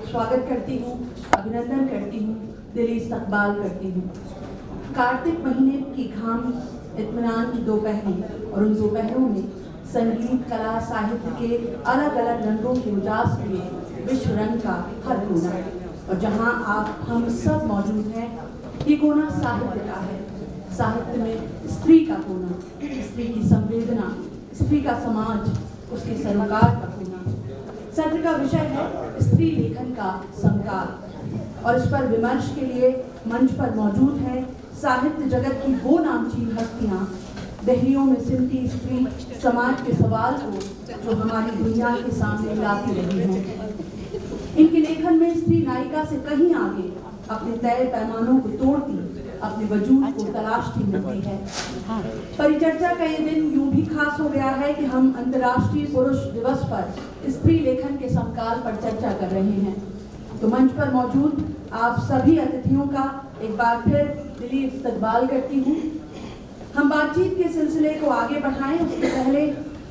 स्वागत करती हूँ, अभिनंदन करती हूँ, दिली इस्तकबाल करती हूँ। कार्तिक महीने की घाम इत्मीनान की दोपहरी और उन दोपहरों में संगीत, कला, साहित्य के अलग अलग रंगों के उजास लिए विश्व रंग का हर कोना, और जहाँ आप हम सब मौजूद हैं, ये कोना साहित्य का है। साहित्य में स्त्री का कोना, स्त्री की संवेदना, स्त्री का समाज, उसके सरोकार का कोना। सत्र का विषय है स्त्री लेखन का संकार, और इस पर विमर्श के लिए मंच पर मौजूद हैं साहित्य जगत की वो नामचीन हस्तियां, दहलियों में सिमटी स्त्री समाज के सवाल को जो हमारी दुनिया के सामने लाती रही हैं। इनके लेखन में स्त्री नायिका से कहीं आगे अपने तय पैमानों को तोड़ती, अपने वजूद को तलाशती मिलती है। परिचर्चा का ये दिन यूं भी खास हो गया है कि हम अंतर्राष्ट्रीय पुरुष दिवस पर स्त्री लेखन के संकार पर चर्चा कर रहे हैं। तो मंच पर मौजूद आप सभी अतिथियों का एक बार फिर दिली इस्तकबाल करती हूँ। हम बातचीत के सिलसिले को आगे बढ़ाएं, उसके पहले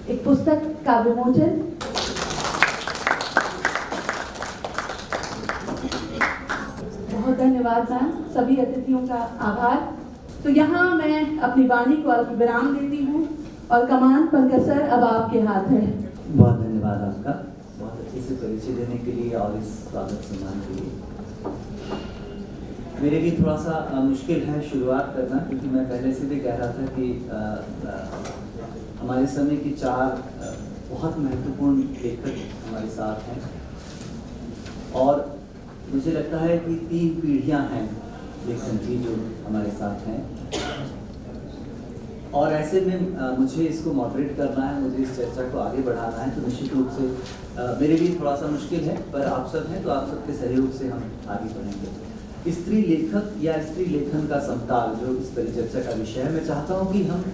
एक पुस्तक का विमोचन। बहुत धन्यवाद मैम, सभी अतिथियों का आभार। तो यहाँ मैं अपनी वाणी को अल्प विराम देती हूँ और कमान पंकज सर अब आपके हाथ है। बहुत धन्यवाद आपका, बहुत अच्छे से परिचय देने के लिए और इस स्वागत सम्मान के लिए। मेरे लिए थोड़ा सा मुश्किल है शुरुआत करना, क्योंकि मैं पहले से भी कह रहा था कि हमारे समय की चार बहुत महत्वपूर्ण लेखक हमारे साथ हैं, और मुझे लगता है कि 3 पीढ़ियां हैं लेखन की जो हमारे साथ हैं, और ऐसे में मुझे इसको मॉडरेट करना है, मुझे इस चर्चा को आगे बढ़ाना है, तो निश्चित रूप से मेरे लिए थोड़ा सा मुश्किल है, पर आप सब हैं तो आप सबके सहयोग से हम आगे बढ़ेंगे। स्त्री लेखक या स्त्री लेखन का समकाल जो इस परिचर्चा का विषय है, मैं चाहता हूँ कि हम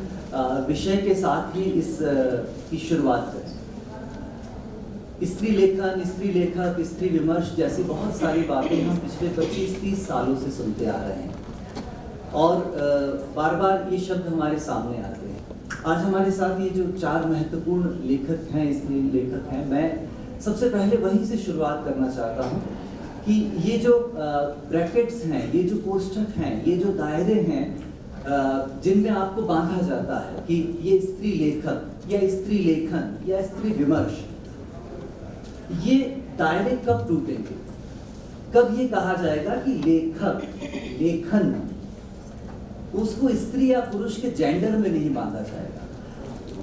विषय के साथ ही इस की शुरुआत करें। स्त्री लेखन, स्त्री लेखक, स्त्री विमर्श जैसी बहुत सारी बातें हम पिछले 25-30 सालों से सुनते आ रहे हैं, और बार बार ये शब्द हमारे सामने आते हैं। आज हमारे साथ ये जो 4 महत्वपूर्ण लेखक हैं, स्त्री लेखक हैं, मैं सबसे पहले वहीं से शुरुआत करना चाहता हूँ कि ये जो ब्रैकेट्स हैं, ये जो कोष्ठक हैं, ये जो दायरे हैं जिनमें आपको बांधा जाता है कि ये स्त्री लेखक या स्त्री लेखन या स्त्री विमर्श, ये दायरे कब टूटेंगे? कब ये कहा जाएगा कि लेखक, लेखन, उसको स्त्री या पुरुष के जेंडर में नहीं बांधा जाएगा?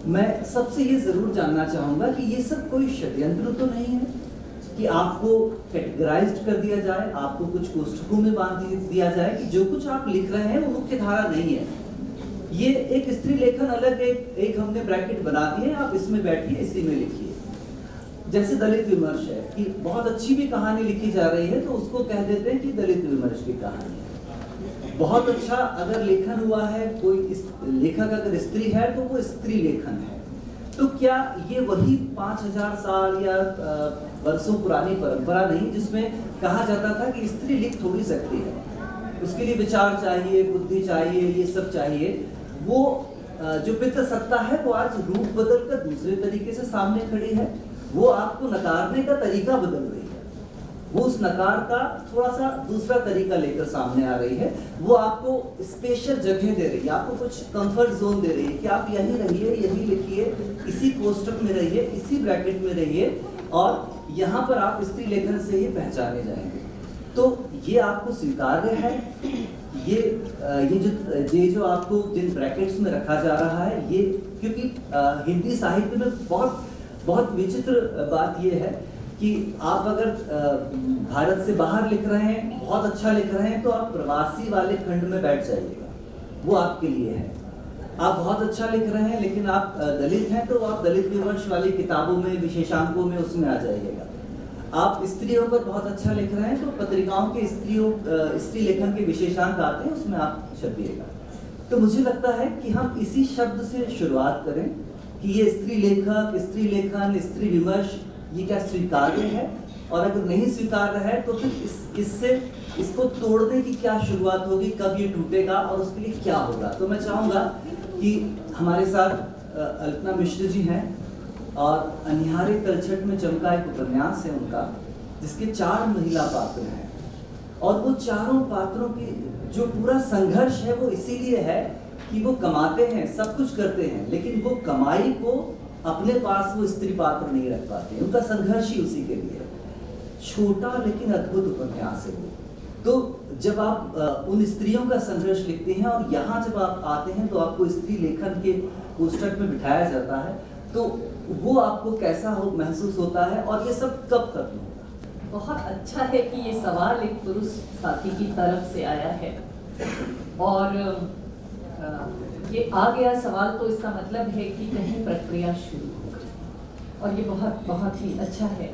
मैं सबसे ये जरूर जानना चाहूंगा कि ये सब कोई षड्यंत्र तो नहीं है कि आपको कैटेगराइज्ड कर दिया जाए, आपको कुछ कोष्ठकों में बांध दिया जाए कि जो कुछ आप लिख रहे हैं वो मुख्य धारा नहीं है। ये एक स्त्री लेखन अलग एक हमने ब्रैकेट बना दी है, आप इसमें बैठिए, इसी में लिखिए। जैसे दलित विमर्श है कि बहुत अच्छी भी कहानी लिखी जा रही है तो उसको कह देते हैं कि दलित विमर्श की कहानी है। बहुत अच्छा अगर लेखन हुआ है, कोई लेखक अगर स्त्री है तो वो स्त्री लेखन है। तो क्या ये वही 5000 साल या वर्षों पुरानी परंपरा नहीं जिसमें कहा जाता था कि स्त्री लिख थोड़ी सकती है, उसके लिए विचार चाहिए, बुद्धि चाहिए, ये सब चाहिए। वो जो पितृसत्ता है वो आज रूप बदल कर दूसरे तरीके से सामने खड़ी है। वो आपको नकारने का तरीका बदल रही है, वो उस नकार का थोड़ा सा दूसरा तरीका लेकर सामने आ रही है। वो आपको स्पेशल जगह दे रही है, आपको कुछ कंफर्ट जोन दे रही है कि आप यहीं रहिए, यहीं लिखिए, इसी कोष्ठक में रहिए, इसी ब्रैकेट में रहिए, और यहाँ पर आप स्त्री लेखन से ही पहचाने जाएंगे। तो ये आपको स्वीकार्य है। ये जो आपको जिन ब्रैकेट्स में रखा जा रहा है, ये क्योंकि हिंदी साहित्य में बहुत विचित्र बात ये है कि आप अगर भारत से बाहर लिख रहे हैं, बहुत अच्छा लिख रहे हैं, तो आप प्रवासी वाले खंड में बैठ जाइएगा, वो आपके लिए है। आप बहुत अच्छा लिख रहे हैं लेकिन आप दलित हैं तो आप दलित विमर्श वाली किताबों में, विशेषांकों में, उसमें आ जाइएगा। आप स्त्रियों पर बहुत अच्छा लिख रहे हैं तो पत्रिकाओं के स्त्री लेखन के विशेषांक आते हैं, उसमें आप छपिएगा। तो मुझे लगता है कि हम इसी शब्द से शुरुआत करें कि ये स्त्री लेखक, स्त्री लेखन, स्त्री विमर्श, ये क्या स्वीकार्य है, और अगर नहीं स्वीकार्य है तो फिर इसको तोड़ने की क्या शुरुआत होगी, कब ये टूटेगा और उसके लिए क्या होगा। तो मैं चाहूँगा कि हमारे साथ अल्पना मिश्र जी हैं, और अनिहारे तलछट में चमका एक उपन्यास है उनका, जिसके 4 महिला पात्र हैं, और वो चारों पात्रों की जो पूरा संघर्ष है वो इसीलिए है कि वो कमाते हैं, सब कुछ करते हैं, लेकिन वो कमाई को अपने पास वो स्त्री पात्र नहीं रख पाते। उनका संघर्ष ही उसी के लिए। छोटा लेकिन अद्भुत उपन्यास है वो। तो जब आप उन स्त्रियों का संघर्ष लिखते हैं और यहाँ जब आप आते हैं तो आपको स्त्री लेखन के कोष्ठक में बिठाया जाता है, तो वो आपको कैसा महसूस होता है और ये सब कब खत्म होगा? बहुत अच्छा है कि ये सवाल एक पुरुष साथी की तरफ से आया है, और ये आ गया सवाल तो इसका मतलब है कि कहीं प्रक्रिया शुरू हो गई, और ये बहुत बहुत ही अच्छा है।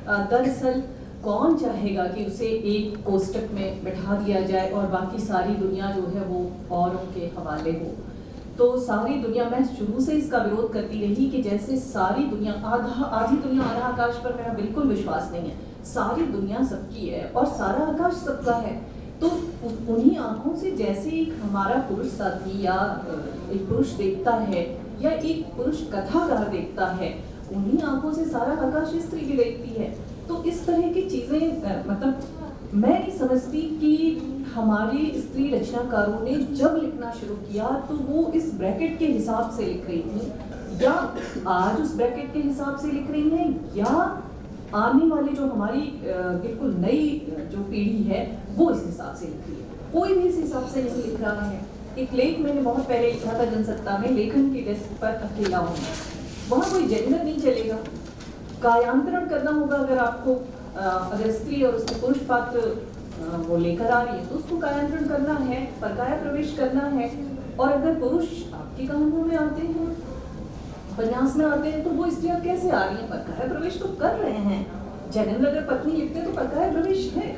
दरअसल कौन चाहेगा कि उसे एक कोष्टक में बैठा दिया जाए और बाकी सारी दुनिया जो है वो औरों के हवाले हो। तो सारी दुनिया, मैं शुरू से इसका विरोध करती रही कि जैसे सारी दुनिया, आधी दुनिया आधा आकाश पर मेरा बिल्कुल विश्वास नहीं है। सारी दुनिया सबकी है और सारा आकाश सबका है। तो उन्हीं आंखों से जैसे एक हमारा पुरुष साथी या एक पुरुष देखता है या एक पुरुष कथाकार देखता है, उन्हीं आंखों से सारा आकाश स्त्री भी देखती है। तो इस तरह की चीज़ें मतलब मैं नहीं समझती कि हमारी स्त्री रचनाकारों ने जब लिखना शुरू किया तो वो इस ब्रैकेट के हिसाब से लिख रही थी, या आज उस ब्रैकेट के हिसाब से लिख रही हैं, या आने वाली जो हमारी बिल्कुल नई जो पीढ़ी है वो इस हिसाब से लिख रही है। कोई भी इस हिसाब से नहीं लिख रहा है। एक लेख मैंने बहुत पहले लिखा था जनसत्ता में, लेखन की डेस्क पर अकेला हूँ। वहाँ कोई जेंडर नहीं चलेगा, कायांतरण करना होगा। अगर आपको अगर स्त्री और उसके पुरुष पात्र वो लेकर आ रही है तो उसको कायांतरण करना है, परकाया प्रवेश करना है। और अगर पुरुष आपकी कहानियों में आते हैं, उपन्यास में आते हैं, तो वो स्त्रियाँ कैसे आ रही हैं? परकाया प्रवेश तो कर रहे हैं। जैनेन्द्र अगर पत्नी लिखते हैं तो परकाया प्रवेश है।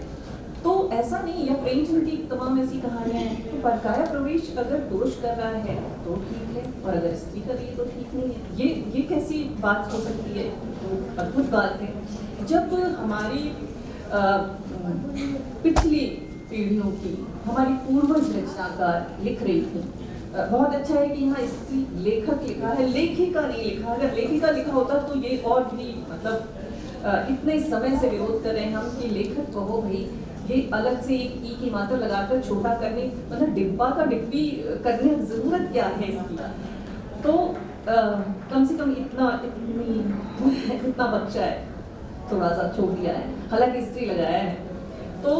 तो ऐसा नहीं, या प्रेमचंद की तमाम ऐसी कहानियां हैं, तो परकाया प्रवेश अगर पुरुष कर रहा है तो ठीक है, और अगर स्त्री कर रही है तो ठीक नहीं है। ये कैसी बात हो सकती है? तो अद्भुत बात है। जब हमारी पिछली पीढ़ियों की, हमारी पूर्वज रचनाकार लिख रही थी, बहुत अच्छा है कि यहाँ स्त्री लेखक लिखा है, लेखिका नहीं लिखा। अगर लेखिका लिखा होता तो ये और भी मतलब इतने समय से विरोध कर रहे हैं हम कि लेखक कहो भाई, ये अलग से एक ई की मात्रा लगाकर छोटा करने, मतलब डिब्बा का डिब्बी करने की जरूरत क्या है इसकी? तो कम से कम इतना बच्चा है, थोड़ा सा छोड़ दिया है, हालांकि स्त्री लगाया है। तो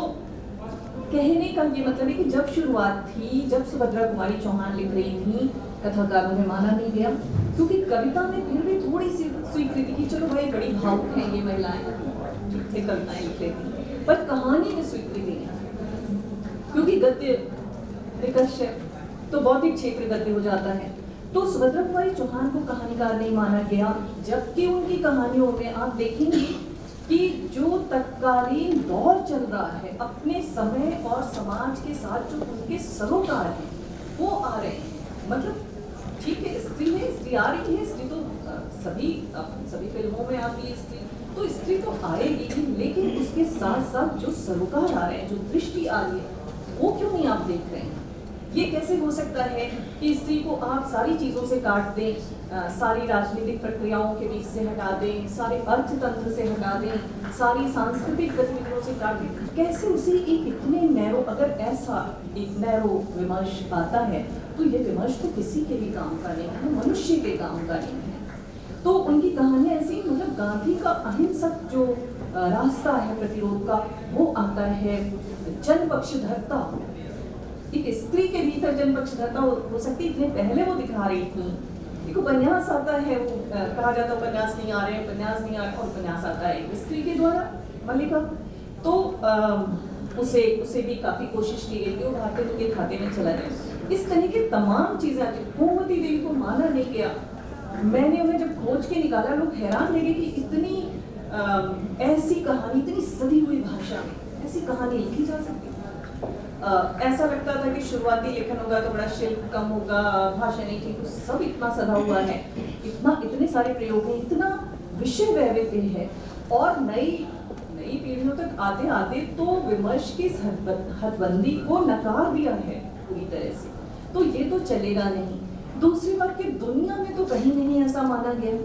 कहने का ये मतलब है कि जब शुरुआत थी, जब सुभद्रा कुमारी चौहान लिख रही थी, कथाकार मुझे माना नहीं गया, क्योंकि कविता में फिर भी थोड़ी सी स्वीकृति की, चलो भाई बड़ी भावुक हैं ये महिलाएं, जितने कविताएं लिख लेती, पर कहानी में स्वीकृति नहीं, क्योंकि गद्य विकर्ष है तो बौद्धिक क्षेत्र गद्य हो जाता है। तो सुभद्रा कुमारी चौहान को कहानीकार नहीं माना गया, जबकि उनकी कहानियों में आप देखेंगे कि जो तत्कालीन दौर चल रहा है, अपने समय और समाज के साथ जो उनके सरोकार हैं वो आ रहे हैं। मतलब ठीक है, स्त्री है, स्त्री आ रही है, स्त्री तो सभी फिल्मों में आती है स्त्री, तो स्त्री तो आएगी ही, लेकिन उसके साथ साथ जो सरोकार आ रहे हैं, जो दृष्टि आ रही है, वो क्यों नहीं आप देख रहे हैं? ये कैसे हो सकता है कि स्त्री को आप सारी चीज़ों से काट दें, सारी राजनीतिक प्रक्रियाओं के बीच से हटा दें, सारे अर्थतंत्र से हटा दें, सारी सांस्कृतिक गतिविधियों से काट दें? कैसे उसे एक इतने नैरो, अगर ऐसा एक नैरो विमर्श आता है तो ये विमर्श तो किसी के भी काम का नहीं है, मनुष्य के काम का नहीं है। तो उनकी कहानियाँ ऐसी, मतलब गांधी का अहिंसक जो रास्ता है प्रतिरोध का, वो आता है। जनपक्षधरता, एक स्त्री के भीतर जनपक्षधरता हो सकती, इतने पहले वो दिखा रही थी। एक उपन्यास आता है, वो कहा जाता है उपन्यास नहीं आ रहे, उपन्यास नहीं आ रहे, और उपन्यास आता है एक स्त्री के द्वारा, मल्लिका। तो उसे भी काफी कोशिश की गई कि वो भारतीय के खाते में चला जाए। इस तरह की तमाम चीजें आती। गोमती देवी को माना नहीं गया। मैंने उन्हें जब खोज के निकाला, लोग हैरान रह गए कि इतनी ऐसी कहानी, इतनी सदी हुई भाषा में ऐसी कहानी लिखी जा सकती है। ऐसा लगता था कि शुरुआती लेखन होगा तो बड़ा शिल्प कम होगा, भाषा नहीं ठीक, तो सब इतना सधा हुआ है, इतने सारे प्रयोग हैं, इतना विषय वैविध्य है। और नई पीढ़ियों तक आते आते तो विमर्श की हदबंदी को नकार दिया है पूरी तरह से। तो ये तो चलेगा नहीं। दूसरी बात कि दुनिया में तो कहीं नहीं ऐसा माना गया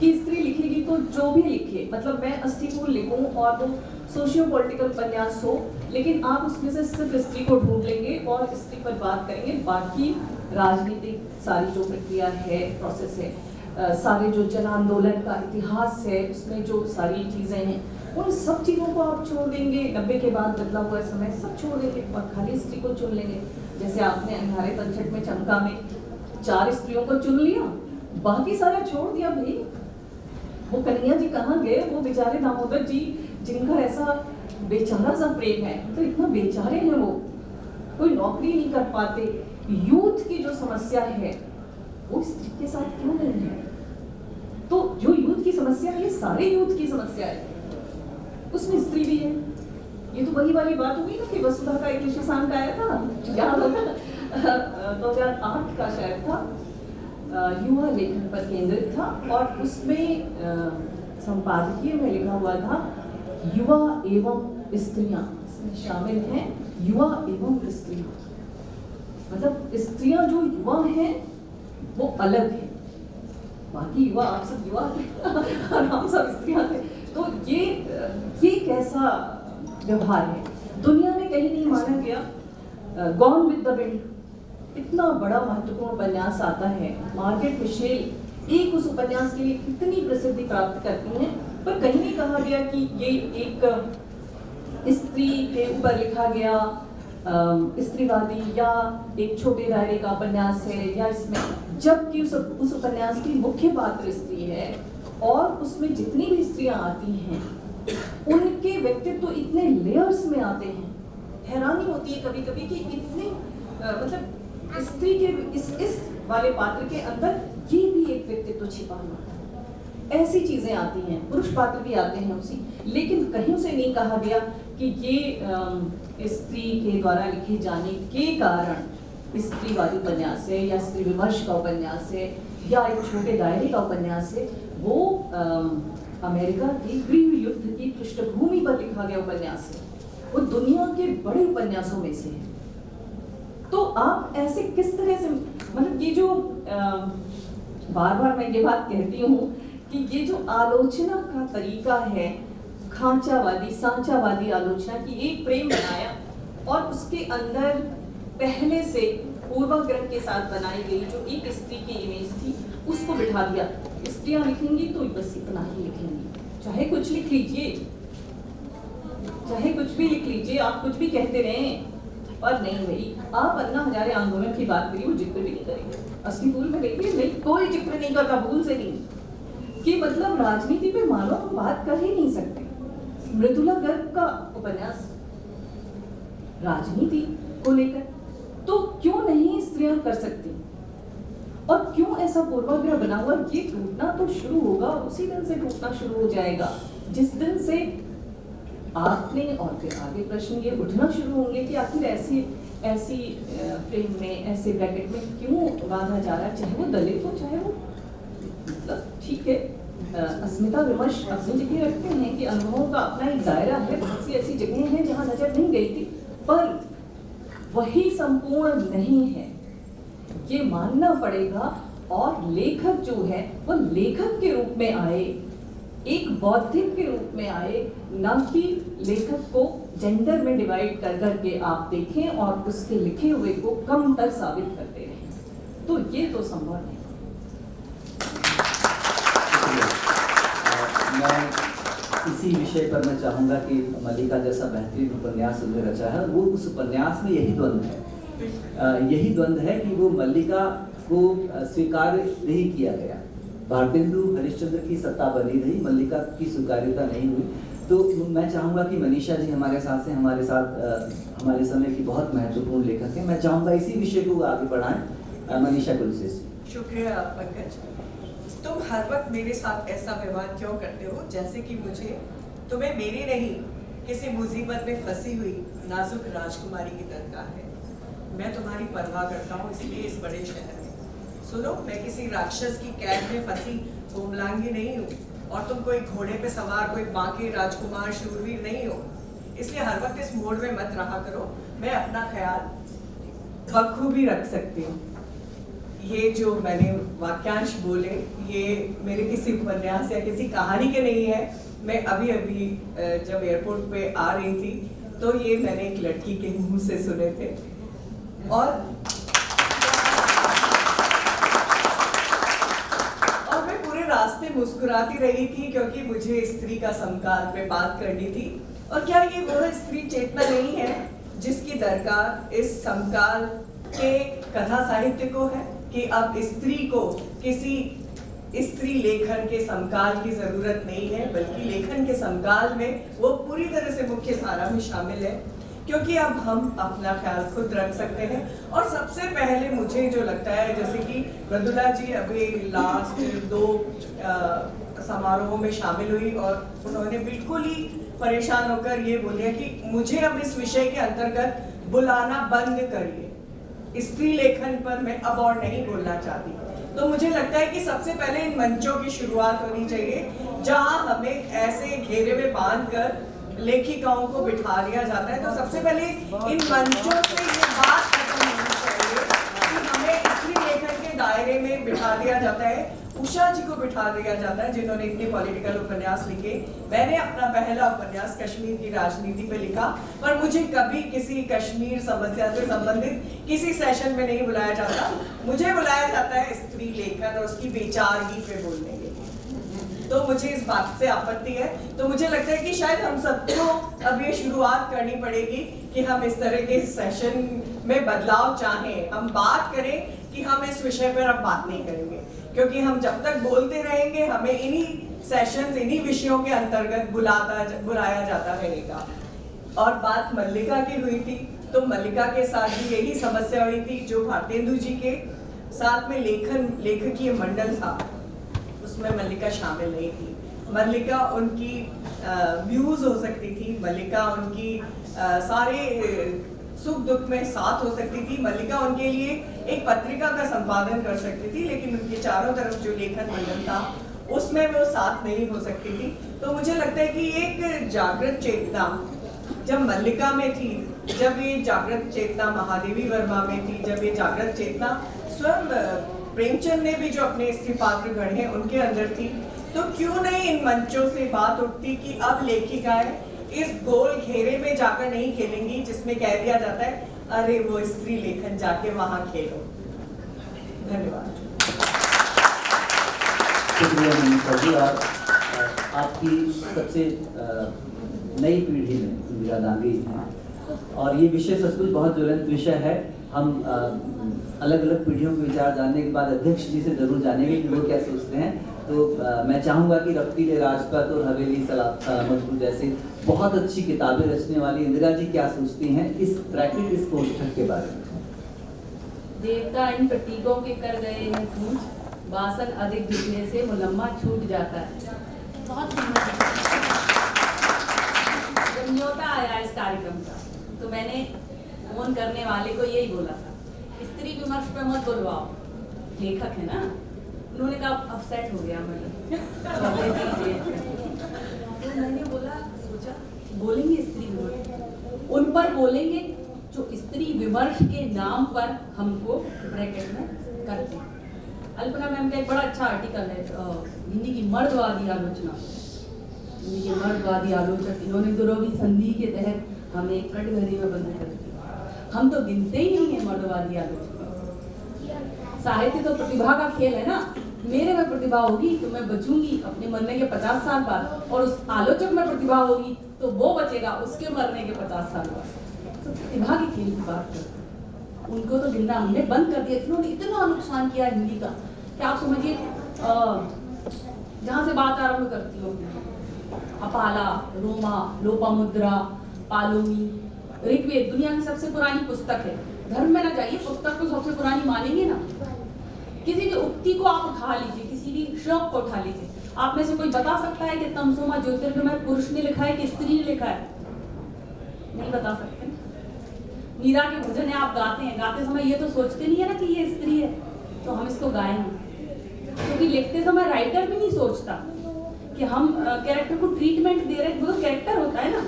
कि स्त्री लिखेगी तो जो भी लिखे, मतलब मैं स्त्री को लिखूं और वो सोशियो पॉलिटिकल उपन्यास हो, लेकिन आप उसमें से सिर्फ स्त्री को ढूंढ लेंगे और स्त्री पर बात करेंगे। बाकी राजनीतिक सारी जो प्रक्रिया है, प्रोसेस है, सारे जो जन आंदोलन का इतिहास है, उसमें जो सारी चीज़ें हैं, उन सब चीज़ों को आप छोड़ देंगे। 90 के बाद बदला हुआ समय सब छोड़ देंगे और खाली स्त्री को चुन लेंगे। जैसे आपने अंधारे तलछट में चमका में 4 स्त्रियों को चुन लिया, बाकी सारा छोड़ दिया। भाई वो कन्हैया जी कहाँ गए? वो बेचारे दामोदर जी जिनका ऐसा बेचारा सा प्रेम है, तो इतना बेचारे हैं वो, कोई नौकरी नहीं कर पाते। यूथ की जो समस्या है वो स्त्री के साथ क्यों नहीं है? तो जो यूथ की समस्या है, ये सारे यूथ की समस्या है, उसमें स्त्री भी है। ये तो वही वाली बात हुई ना कि वसुधा का एक निशान का आया था, याद होगा 2008 का शायद था, युवा लेखन पर केंद्रित था और उसमें संपादकीय में लिखा हुआ था युवा एवं स्त्रियां, इसमें शामिल हैं युवा एवं स्त्रियां। मतलब स्त्रियां जो युवा हैं वो अलग है, बाकी युवा आप सब युवा और हम सब स्त्रियां थे। तो ये कैसा व्यवहार है? दुनिया में कहीं नहीं माना गया। गॉन विद द विंड इतना बड़ा महत्वपूर्ण उपन्यास आता है, मार्गरेट मिशेल एक उस उपन्यास के लिए कितनी प्रसिद्धि प्राप्त करती हैं, पर कहीं नहीं कहा गया कि ये एक स्त्री के ऊपर लिखा गया स्त्रीवादी या एक छोटे दायरे का उपन्यास है, या इसमें जबकि उस उपन्यास की मुख्य पात्र स्त्री है और उसमें जितनी भी स्त्रियां आती हैं उनके व्यक्तित्व तो इतने लेयर्स में आते हैं। हैरानी होती है कभी कभी कि इतने मतलब स्त्री के इस वाले पात्र के अंदर ये भी एक व्यक्तित्व छिपा हुआ है। ऐसी चीजें आती हैं, पुरुष पात्र भी आते हैं उसी, लेकिन कहीं से नहीं कहा गया कि ये स्त्री के द्वारा लिखे जाने के कारण स्त्रीवादी उपन्यास है या स्त्री विमर्श का उपन्यास है या एक छोटे दायरे का उपन्यास है। वो अमेरिका की गृह युद्ध की पृष्ठभूमि पर लिखा गया उपन्यास है, वो दुनिया के बड़े उपन्यासों में से है। तो आप ऐसे किस तरह से, मतलब ये जो बार बार मैं ये बात कहती हूँ कि ये जो आलोचना का तरीका है, खांचावादी सांचावादी आलोचना की, एक प्रेम बनाया और उसके अंदर पहले से पूर्वाग्रह के साथ बनाई गई जो एक स्त्री की इमेज थी उसको बिठा दिया। स्त्रियां लिखेंगी तो बस इतना ही लिखेंगी, चाहे कुछ लिख लीजिए, चाहे कुछ भी लिख लीजिए, आप कुछ भी कहते रहें। पर नहीं भाई, आप अन्ना हजारे आंदोलन की बात करिए, वो जिक्र भी नहीं करेंगे। असली फूल में देखिए नहीं, कोई जिक्र नहीं करता, भूल से नहीं, कि मतलब राजनीति पे मानो हम बात कर ही नहीं सकते। मृदुला गर्ग का उपन्यास राजनीति को लेकर, तो क्यों नहीं स्त्रियां कर सकती? और क्यों ऐसा पूर्वाग्रह बना हुआ? ये टूटना तो शुरू होगा, उसी दिन से टूटना शुरू हो जाएगा जिस दिन से आपने, और फिर आगे प्रश्न ये उठना शुरू होंगे कि आखिर ऐसी फ्रेम में, ऐसे ब्रैकेट में क्यों बांधा जा रहा है, चाहे वो दलित हो, चाहे वो, मतलब ठीक है, अस्मिता विमर्श अपनी जगह रखते हैं कि अनुभवों का अपना एक दायरा है, बहुत सी ऐसी जगहें हैं जहाँ नजर नहीं गई थी, पर वही संपूर्ण नहीं है, ये मानना पड़ेगा। और लेखक जो है वो लेखक के रूप में आए, एक बौद्धिक के रूप में आए, न कि लेखक को जेंडर में डिवाइड कर करके आप देखें और उसके लिखे हुए को कमतर साबित करते रहें। तो ये तो संभव नहीं। मैं इसी विषय पर मैं चाहूँगा कि मल्लिका जैसा बेहतरीन उपन्यास उन्होंने रचा है, वो उस उपन्यास में यही द्वंद्व है, यही द्वंद्व है कि वो मल्लिका को स्वीकार नहीं किया गया। भारतेंदु हरिश्चंद्र की सत्ता बनी रही, मल्लिका की स्वीकार्यता नहीं हुई। तो मैं चाहूँगा कि मनीषा जी हमारे साथ हैं, हमारे साथ हमारे समय की बहुत महत्वपूर्ण लेखक हैं। मैं चाहूँगा इसी विषय को आगे बढ़ाएं। मनीषा गुलसेस। शुक्रिया पंकज। तुम हर वक्त मेरे साथ ऐसा व्यवहार क्यों करते हो जैसे कि मुझे तुम्हें मेरी नहीं किसी मुसीबत में फंसी हुई नाजुक राजकुमारी की दरकार है। मैं तुम्हारी परवाह करता हूँ, इसलिए इस बड़े शहर में। सुनो, मैं किसी राक्षस की कैद में फंसी कोमलांगी नहीं हूँ और तुम कोई घोड़े पे सवार कोई बाकी राजकुमार शूरवीर नहीं हो, इसलिए हर वक्त इस मोड में मत रहा करो। मैं अपना ख्याल बखूबी रख सकती हूँ। ये जो मैंने वाक्यांश बोले ये मेरे किसी उपन्यास या किसी कहानी के नहीं है। मैं अभी अभी जब एयरपोर्ट पे आ रही थी तो ये मैंने एक लड़की के मुंह से सुने थे और मैं पूरे रास्ते मुस्कुराती रही थी क्योंकि मुझे स्त्री का समकाल पे बात करनी थी। और क्या ये वह स्त्री चेतना नहीं है जिसकी दरकार इस समकाल के कथा साहित्य को है कि अब स्त्री को किसी स्त्री लेखन के समकाल की जरूरत नहीं है, बल्कि लेखन के समकाल में वो पूरी तरह से मुख्य धारा में शामिल है, क्योंकि अब हम अपना ख्याल खुद रख सकते हैं। और सबसे पहले मुझे जो लगता है, जैसे कि मृदुला जी अभी लास्ट 2 समारोहों में शामिल हुई और उन्होंने बिल्कुल ही परेशान होकर ये बोलिया कि मुझे अब इस विषय के अंतर्गत बुलाना बंद करिए, स्त्री लेखन पर मैं अब और नहीं बोलना चाहती। तो मुझे लगता है कि सबसे पहले इन मंचों की शुरुआत होनी चाहिए जहां हमें ऐसे घेरे में बांधकर लेखिकाओं को बिठा दिया जाता है। तो सबसे पहले इन मंचों से ये बात खत्म होनी चाहिए कि हमें स्त्री लेखन के दायरे में बिठा दिया जाता है। उषा जी को बिठा दिया जाता है जिन्होंने इतने पॉलिटिकल उपन्यास लिखे। मैंने अपना पहला उपन्यास कश्मीर की राजनीति पे लिखा, पर मुझे कभी किसी कश्मीर समस्या से संबंधित किसी सेशन में नहीं बुलाया जाता। मुझे बुलाया जाता है स्त्री लेखन और उसकी बेचारगी पे बोलने के लिए। तो मुझे इस बात से आपत्ति है। तो मुझे लगता है कि शायद हम सबको अब ये शुरुआत करनी पड़ेगी कि हम इस तरह के सेशन में बदलाव चाहें। हम बात करें कि हम इस विषय पर अब बात नहीं करेंगे, क्योंकि हम जब तक बोलते रहेंगे हमें इन्हीं सेशंस, इन्हीं विषयों के अंतर्गत बुलाया जाता रहेगा। और बात मल्लिका की हुई थी, तो मल्लिका के साथ भी यही समस्या हुई थी। जो भारतेंदु जी के साथ में लेखकीय मंडल था उसमें मल्लिका शामिल नहीं थी। मल्लिका उनकी व्यूज हो सकती थी, मल्लिका उनकी सारे सुख दुख में साथ हो सकती थी, मल्लिका उनके लिए एक पत्रिका का संपादन कर सकती थी, लेकिन उनके चारों तरफ जो लेखन मंडल था उसमें वो साथ नहीं हो सकती थी। तो मुझे लगता है कि एक जागृत चेतना जब मल्लिका में थी, जब ये जागृत चेतना महादेवी वर्मा में थी, जब ये जागृत चेतना स्वयं प्रेमचंद ने भी जो अपने स्त्री पात्र गढ़े हैं उनके अंदर थी, तो क्यों नहीं इन मंचों से बात उठती कि अब लेखिकाएं इस गोल घेरे में जाकर नहीं खेलेंगी जिसमें कह दिया जाता है अरे वो स्त्री लेखन जाके वहां खेलो। धन्यवाद। शुक्रिया मनीषा जी। और आपकी सबसे नई पीढ़ी में इंदिरा गांधी हैं और ये विषय सचमुच बहुत ज्वलंत विषय है। हम अलग अलग पीढ़ियों के विचार जानने के बाद अध्यक्ष जी से जरूर जानेंगे कि वो क्या सोचते हैं। तो मैं चाहूँगा कि रफ्तीले राजपथ और हवेली सलामतपुर जैसे बहुत अच्छी किताबें रचने वाली इंदिरा जी क्या सोचती हैं इस ब्रैकेट, इस कोष्ठक के बारे में। देवता इन प्रतीकों के कर गए हैं पूछ, वासन अधिक दिखने से मुलम्मा छूट जाता है। बहुत जब न्योता आया इस कार्यक्रम का तो मैंने फोन करने वाले को यही बोला था, स्त्री विमर्श पे मत बुलवाओ, लेखक है ना। उन्होंने कहा अपसेट हो गया मैं तो मैंने बोला, सोचा बोलेंगे स्त्री विमर्श, उन पर बोलेंगे जो स्त्री विमर्श के नाम पर हमको ब्रैकेट में करते हैं। अल्पना मैम का एक बड़ा अच्छा आर्टिकल है, हिंदी की मर्दवादी आलोचना, हिंदी की मर्दवादी आलोचक, इन्होंने दुरोगी संधि के तहत हमें कटघरे में बंद कर दिया। हम तो गिनते ही नहीं है मर्दवादी आलोचना। साहित्य तो प्रतिभा का खेल है ना। मेरे में प्रतिभा होगी तो मैं बचूंगी अपने मरने के 50 साल बाद, और उस आलोचक में प्रतिभा होगी तो वो बचेगा उसके मरने के 50 साल बाद। तो प्रतिभा के खेल की बात करते हैं, उनको तो गिनना हमने बंद कर दिया। इन्होंने इतना नुकसान किया हिंदी का कि आप समझिए, जहाँ से बात आरम्भ करती हूँ, अपाला, रोमा, लोपामुद्रा, पालोमी, ऋग्वेद दुनिया की सबसे पुरानी पुस्तक है। धर्म में ना जाइए, पुस्तक को सबसे पुरानी मानेंगे ना। किसी भी उक्ति को आप उठा लीजिए, किसी भी श्लोक को उठा लीजिए, आप में से कोई बता सकता है कि तमसोमा ज्योतिर्गमय पुरुष ने लिखा है कि स्त्री ने लिखा है? नहीं बता सकते। मीरा के भजन आप गाते हैं, गाते समय ये तो सोचते नहीं है ना कि ये स्त्री है, तो हम इसको गाएंगे। क्योंकि लिखते समय राइटर भी नहीं सोचता कि हम कैरेक्टर को ट्रीटमेंट दे रहे हैं। वो तो कैरेक्टर होता है ना,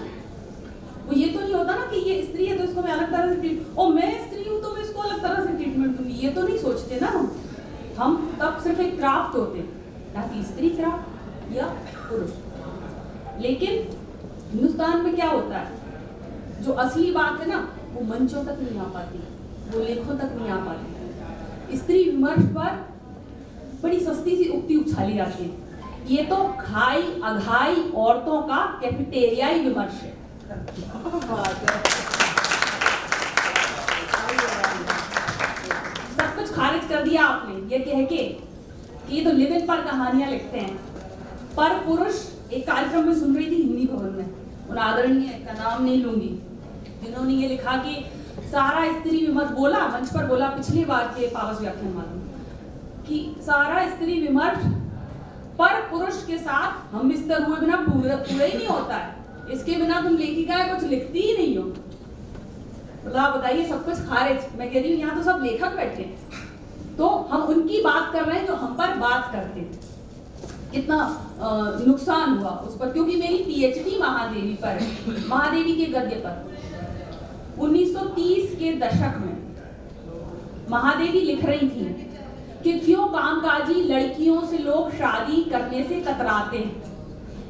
वो ये तो नहीं होता ना कि ये स्त्री है तो इसको मैं अलग तरह से ट्रीट, और मैं स्त्री हूँ तो मैं इसको अलग तरह से ट्रीटमेंट दूंगी, ये तो नहीं सोचते ना हम। हम तब सिर्फ एक क्राफ्ट होते, ना कि स्त्री क्राफ्ट या पुरुष। लेकिन हिंदुस्तान में क्या होता है, जो असली बात है ना वो मंचों तक नहीं आ पाती, वो लेखों तक नहीं आ पाती। स्त्री विमर्श पर बड़ी सस्ती सी उक्ति उछाली जाती है, ये तो खाई अघाई औरतों का कैफेटेरियाई विमर्श है। सब कुछ खारिज कर दिया आपने ये कह के कि ये तो लिव इन पर कहानियां लिखते हैं। पर पुरुष एक कार्यक्रम में सुन रही थी हिंदी भवन में, उन आदरणीय का नाम नहीं लूंगी, जिन्होंने ये लिखा कि सारा स्त्री विमर्श बोला, मंच पर बोला, पिछली बार के पावस व्याख्यान मालूम कि सारा स्त्री विमर्श पर पुरुष के साथ हम बिस्तर हुए बिना पूरा ही नहीं होता है, इसके बिना तुम लेखिका कुछ लिखती ही नहीं हो। तो आप बताइए, सब कुछ खारिज। मैं कह रही हूँ यहाँ तो सब लेखक बैठे हैं, तो हम उनकी बात कर रहे हैं जो हम पर बात करते हैं। कितना नुकसान हुआ उस पर, क्योंकि मेरी पीएचडी महादेवी पर है, महादेवी के गद्य पर। 1930 के दशक में महादेवी लिख रही थी कि क्यों कामकाजी लड़कियों से लोग शादी करने से कतराते हैं।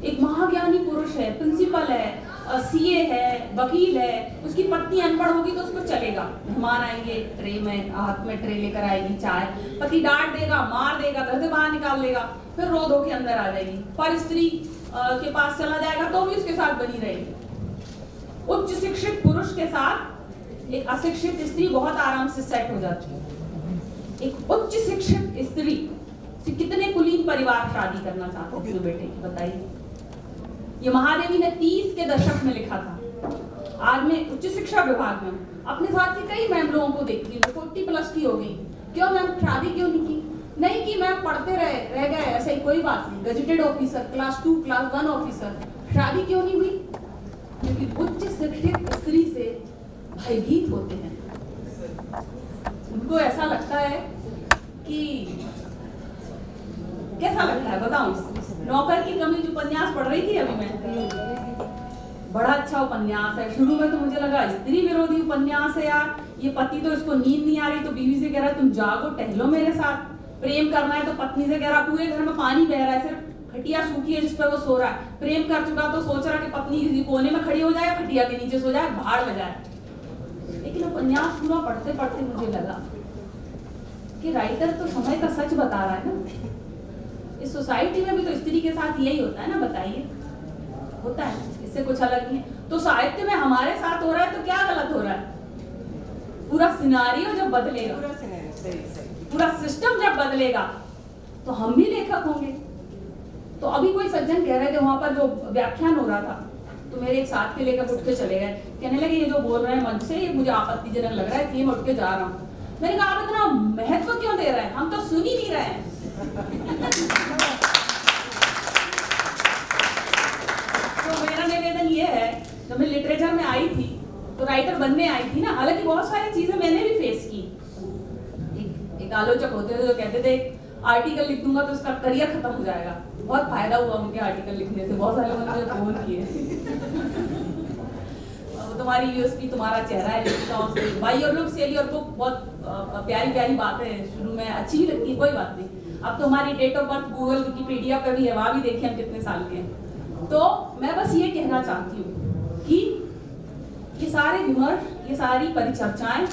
एक महाज्ञानी पुरुष है, प्रिंसिपल है, सीए है, वकील है, उसकी पत्नी अनपढ़ होगी तो उसको चलेगा, मेहमान आएंगे ट्रे में, हाथ में ट्रे लेकर आएगी चाय, पति डांट देगा, मार देगा, घर से बाहर निकाल देगा, फिर रो धो के अंदर आ जाएगी। पर स्त्री के पास चला जाएगा तो भी उसके साथ बनी रहेगी। उच्च शिक्षित पुरुष के साथ एक अशिक्षित स्त्री बहुत आराम से सेट हो जाती है। एक उच्च शिक्षित स्त्री से कितने कुलीन परिवार शादी करना चाहते हैं अपने बेटे की, बताइए। ये महादेवी ने 30 के दशक में लिखा था। आज मैं उच्च शिक्षा विभाग में अपने साथ के कई मैम लोगों को देखती हूँ, 40+ की हो गई, क्यों मैम शादी क्यों नहीं की? नहीं कि मैम पढ़ते रह गए, ऐसे ही कोई बात नहीं, gazetted officer, class 2 class 1 officer, शादी क्यों नहीं हुई? क्योंकि उच्च शिक्षित स्त्री से भयभीत होते हैं। उनको ऐसा लगता है कि, कैसा लगता है बताऊं, नौकर की कमी जो उपन्यास पढ़ रही थी अभी मैं, बड़ा अच्छा उपन्यास है। शुरू में तो मुझे लगा स्त्री विरोधी उपन्यास है यार, ये पति तो इसको नींद नहीं आ रही तो बीवी से कह रहा है तुम जागो टहलो मेरे साथ, प्रेम करना है तो पत्नी से कह रहा पूरे घर में पानी बह रहा है, सिर्फ खटिया सूखी है जिस पर वो सो रहा है। प्रेम कर चुका तो सोच रहा कि पत्नी किसी कोने में खड़ी हो जाए, खटिया के नीचे सो जाए, भाड़ में जाए। लेकिन उपन्यास पूरा पढ़ते पढ़ते मुझे लगा कि राइटर तो समय का सच बता रहा है ना। इस सोसाइटी में भी तो स्त्री के साथ यही होता है ना, बताइए, होता है, इससे कुछ अलग नहीं है। तो साहित्य में हमारे साथ हो रहा है तो क्या गलत हो रहा है? पूरा सिनारियो जब बदलेगा, पूरा सिस्टम जब बदलेगा तो हम भी लेखक होंगे। तो अभी कोई सज्जन कह रहे थे वहां पर जो व्याख्यान हो रहा था, तो मेरे एक साथ के लेखक उठ के चले गए, कहने लगे ये जो बोल रहे हैं मंच से ये मुझे आपत्तिजनक लग रहा है, इसलिए मैं उठ के जा रहा हूँ। मैंने कहा आप इतना महत्व क्यों दे रहे हैं, हम तो सुन ही नहीं रहे हैं। तो मेरा निवेदन ये है, जब मैं लिटरेचर में आई थी तो राइटर बनने आई थी ना, हालांकि बहुत सारी चीजें मैंने भी फेस की। एक आलोचक होते थे जो कहते थे आर्टिकल लिख दूंगा तो उसका करियर खत्म हो जाएगा। बहुत फायदा हुआ उनके आर्टिकल लिखने से, बहुत सारे लोगों ने मुझे फोन किए। तुम्हारी यूएसपी तुम्हारा चेहरा है लेखिकाओं से, भाई और लोग सेली और बुक बहुत प्यारी प्यारी बातें शुरू में अच्छी भी लगती है, कोई बात नहीं। अब तो हमारी date of birth Google Wikipedia पर भी है, वहाँ भी देखिए हम कितने साल के हैं। तो मैं बस ये कहना चाहती हूँ कि ये सारे विमर्श, ये सारी परिचर्चाएं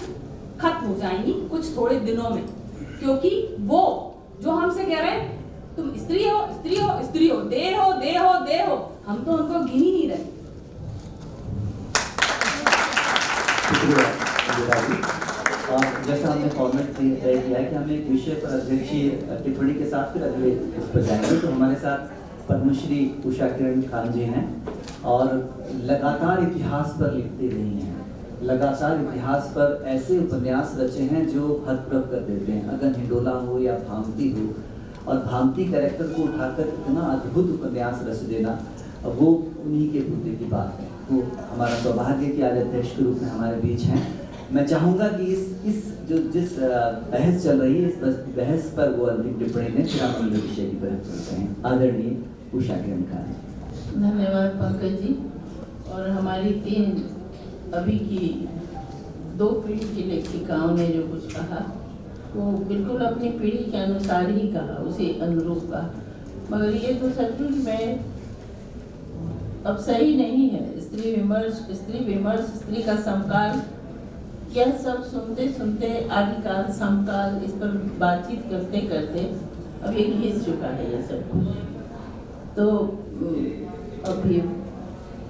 खत्म हो जाएंगी कुछ थोड़े दिनों में, क्योंकि वो जो हमसे कह रहे हैं तुम स्त्री हो, स्त्री हो, स्त्री हो, दे हो, दे हो, दे हो, हम तो उनको गिन ही नहीं रहे। और जैसा हमने फॉर्मेट तय किया है कि हम एक विषय पर अध्यक्षीय टिप्पणी के साथ फिर अगले इस पर जाएंगे। तो हमारे साथ पद्मश्री उषा किरण खान जी हैं और लगातार इतिहास पर लिखती रही हैं, लगातार इतिहास पर ऐसे उपन्यास रचे हैं जो हतप्रभ कर देते हैं। अगर हिंडोला हो या भामती हो, और भामती कैरेक्टर को उठाकर इतना अद्भुत उपन्यास रच देना, वो उन्हीं के बुद्धि की बात है। तो हमारा सौभाग्य कि आज अध्यक्ष के रूप में हमारे बीच हैं। मैं चाहूँगा कि जिस बहस चल रही है, इस बहस पर वो अंतिम टिप्पणी दें, फिर हम अगले विषय की तरफ चलते हैं। आदरणीय उषा किरण खान। धन्यवाद पंकज जी। और हमारी 3 अभी की 2 पीढ़ी की लेखिकाओं ने जो कुछ कहा वो बिल्कुल अपनी पीढ़ी के अनुसार ही कहा, उसी अनुरूप कहा। मगर ये तो सचमुच में अब सही नहीं है। स्त्री विमर्श, स्त्री का समकाल, यह सब सुनते सुनते आदिकाल समकाल, इस पर बातचीत करते करते अब ये घिस चुका है ये सब कुछ। तो अभी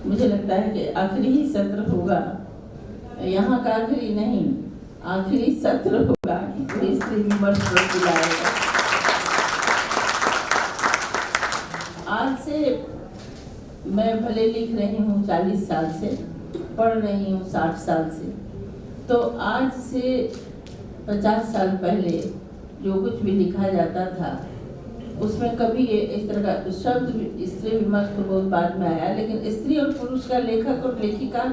मुझे लगता है कि आखिरी ही सत्र होगा, यहाँ का आखिरी नहीं, आखिरी सत्र होगा कि कोई स्त्री विमर्श पर बुलाएगा। आज से मैं भले लिख रही हूँ 40 साल से, पढ़ रही हूँ 60 साल से, तो आज से 50 साल पहले जो कुछ भी लिखा जाता था उसमें कभी ये इस तरह का शब्द स्त्री विमर्श तो बहुत बाद में आया, लेकिन स्त्री और पुरुष का, लेखक और लेखिका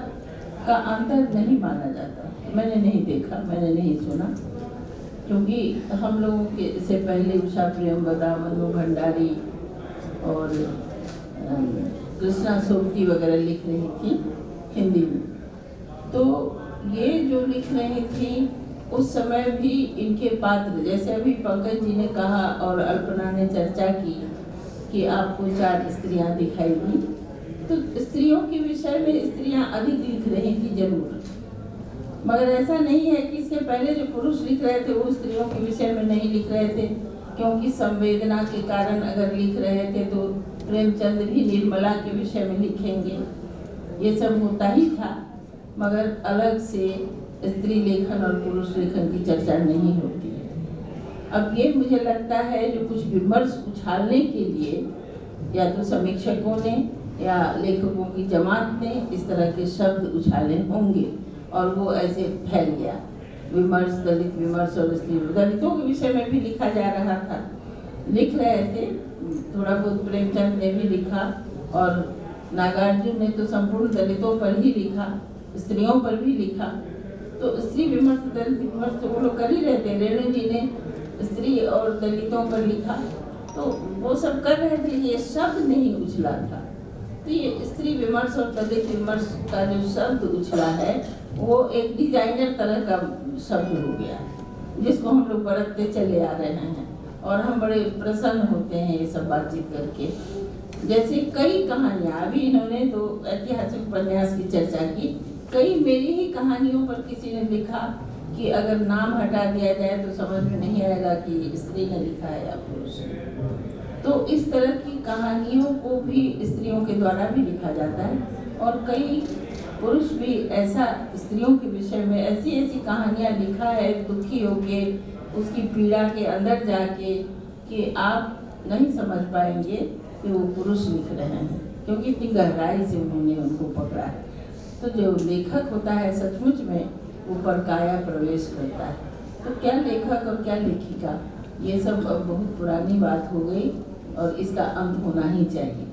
का अंतर नहीं माना जाता। मैंने नहीं देखा, मैंने नहीं सुना, क्योंकि हम लोगों के से पहले उषा प्रेमवदा, मनु भंडारी और कृष्णा सोबती वगैरह लिख रही थी हिंदी में। तो ये जो लिख रही थी उस समय भी इनके पात्र, जैसे अभी पंकज जी ने कहा और अल्पना ने चर्चा की कि आपको 4 स्त्रियां दिखाई दी, तो स्त्रियों के विषय में स्त्रियां अधिक लिख रही थी जरूर, मगर ऐसा नहीं है कि इसके पहले जो पुरुष लिख रहे थे वो स्त्रियों के विषय में नहीं लिख रहे थे, क्योंकि संवेदना के कारण अगर लिख रहे थे तो प्रेमचंद भी निर्मला के विषय में लिखेंगे, ये सब होता ही था, मगर अलग से स्त्री लेखन और पुरुष लेखन की चर्चा नहीं होती है। अब ये मुझे लगता है जो कुछ विमर्श उछालने के लिए या तो समीक्षकों ने या लेखकों की जमात ने इस तरह के शब्द उछाले होंगे और वो ऐसे फैल गया। विमर्श, दलित विमर्श और स्त्री, दलितों के विषय में भी लिखा जा रहा था, लिख रहे थे, थोड़ा बहुत प्रेमचंद ने भी लिखा और नागार्जुन ने तो संपूर्ण दलितों पर ही लिखा, स्त्रियों पर भी लिखा। तो स्त्री विमर्श, दलित विमर्श तो वो लोग कर ही रहे थे। रेणु जी ने स्त्री और दलितों पर लिखा, तो वो सब कर रहे थे, ये शब्द नहीं उछला था। तो ये स्त्री विमर्श और दलित विमर्श का जो शब्द उछला है वो एक डिजाइनर तरह का शब्द हो गया, जिसको हम लोग बरतते चले आ रहे हैं और हम बड़े प्रसन्न होते हैं ये सब बातचीत करके। जैसे कई कहानियाँ, अभी इन्होंने तो ऐतिहासिक उपन्यास की चर्चा की, कई मेरी ही कहानियों पर किसी ने लिखा कि अगर नाम हटा दिया जाए तो समझ में नहीं आएगा कि स्त्री ने लिखा है या पुरुष ने। तो इस तरह की कहानियों को भी स्त्रियों के द्वारा भी लिखा जाता है और कई पुरुष भी ऐसा स्त्रियों के विषय में ऐसी ऐसी कहानियाँ लिखा है दुखी होके, उसकी पीड़ा के अंदर जाके, कि आप नहीं समझ पाएंगे कि वो पुरुष लिख रहे हैं, क्योंकि इतनी गहराई से उन्होंने उनको पकड़ा है। तो जो लेखक होता है सचमुच में वो परकाया प्रवेश करता है। तो क्या लेखक और क्या लेखिका, ये सब अब बहुत पुरानी बात हो गई और इसका अंत होना ही चाहिए।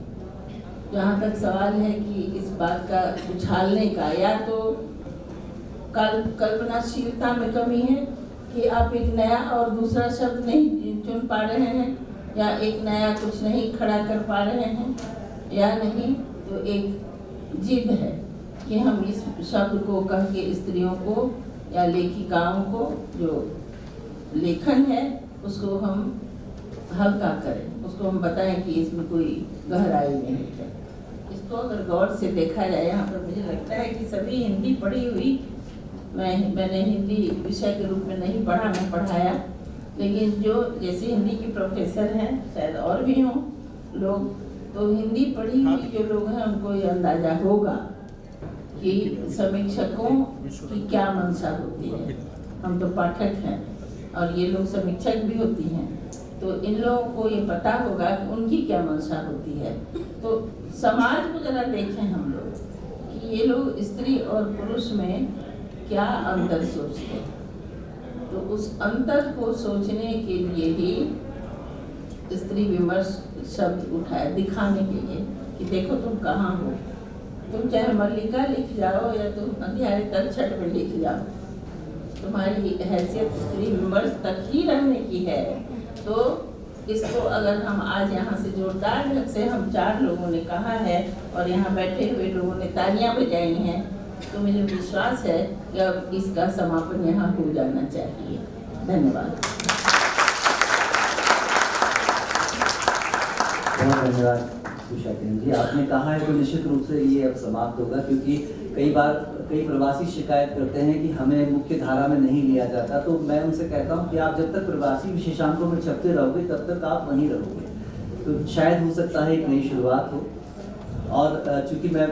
जहाँ तक सवाल है कि इस बात का उछालने का, या तो कल्पनाशीलता में कमी है कि आप एक नया और दूसरा शब्द नहीं चुन पा रहे हैं, या एक नया कुछ नहीं खड़ा कर पा रहे हैं, या नहीं तो एक जिद है कि हम इस शब्द को कह के स्त्रियों को या लेखिकाओं को जो लेखन है उसको हम हल्का करें, उसको हम बताएं कि इसमें कोई गहराई नहीं है। इसको अगर गौर से देखा जाए, यहाँ पर मुझे लगता है कि सभी हिंदी पढ़ी हुई, मैंने हिंदी विषय के रूप में नहीं पढ़ा, मैं पढ़ाया, लेकिन जो जैसे हिंदी की प्रोफेसर हैं, शायद और भी हों लोग, तो हिंदी पढ़ी हुई जो लोग हैं उनको ये अंदाजा होगा कि समीक्षकों की क्या मंशा होती है। हम तो पाठक हैं और ये लोग समीक्षक भी होती हैं, तो इन लोगों को ये पता होगा कि उनकी क्या मंशा होती है। तो समाज को जरा देखें हम लोग कि ये लोग स्त्री और पुरुष में क्या अंतर सोचते हैं, तो उस अंतर को सोचने के लिए ही स्त्री विमर्श शब्द उठाया, दिखाने के लिए कि देखो तुम कहाँ हो। तुम चाहे मल्लिका लिख जाओ या तुम अंधियारी तलछट में लिख जाओ, तुम्हारी हैसियत स्त्री विमर्श तक ही रहने की है। तो इसको अगर हम आज यहाँ से जोरदार ढंग से हम 4 लोगों ने कहा है और यहाँ बैठे हुए लोगों ने तालियां बजाई हैं, तो मुझे विश्वास है कि अब इसका समापन यहाँ हो जाना चाहिए। धन्यवाद। बहुत धन्यवाद उषा किरण जी। आपने कहा है तो निश्चित रूप से ये अब समाप्त होगा, क्योंकि कई बार कई प्रवासी शिकायत करते हैं कि हमें मुख्य धारा में नहीं लिया जाता। तो मैं उनसे कहता हूँ कि आप जब तक प्रवासी विशेषांकों में छपते रहोगे तब तक आप वहीं रहोगे। तो शायद हो सकता है एक नई शुरुआत हो। और चूँकि मैं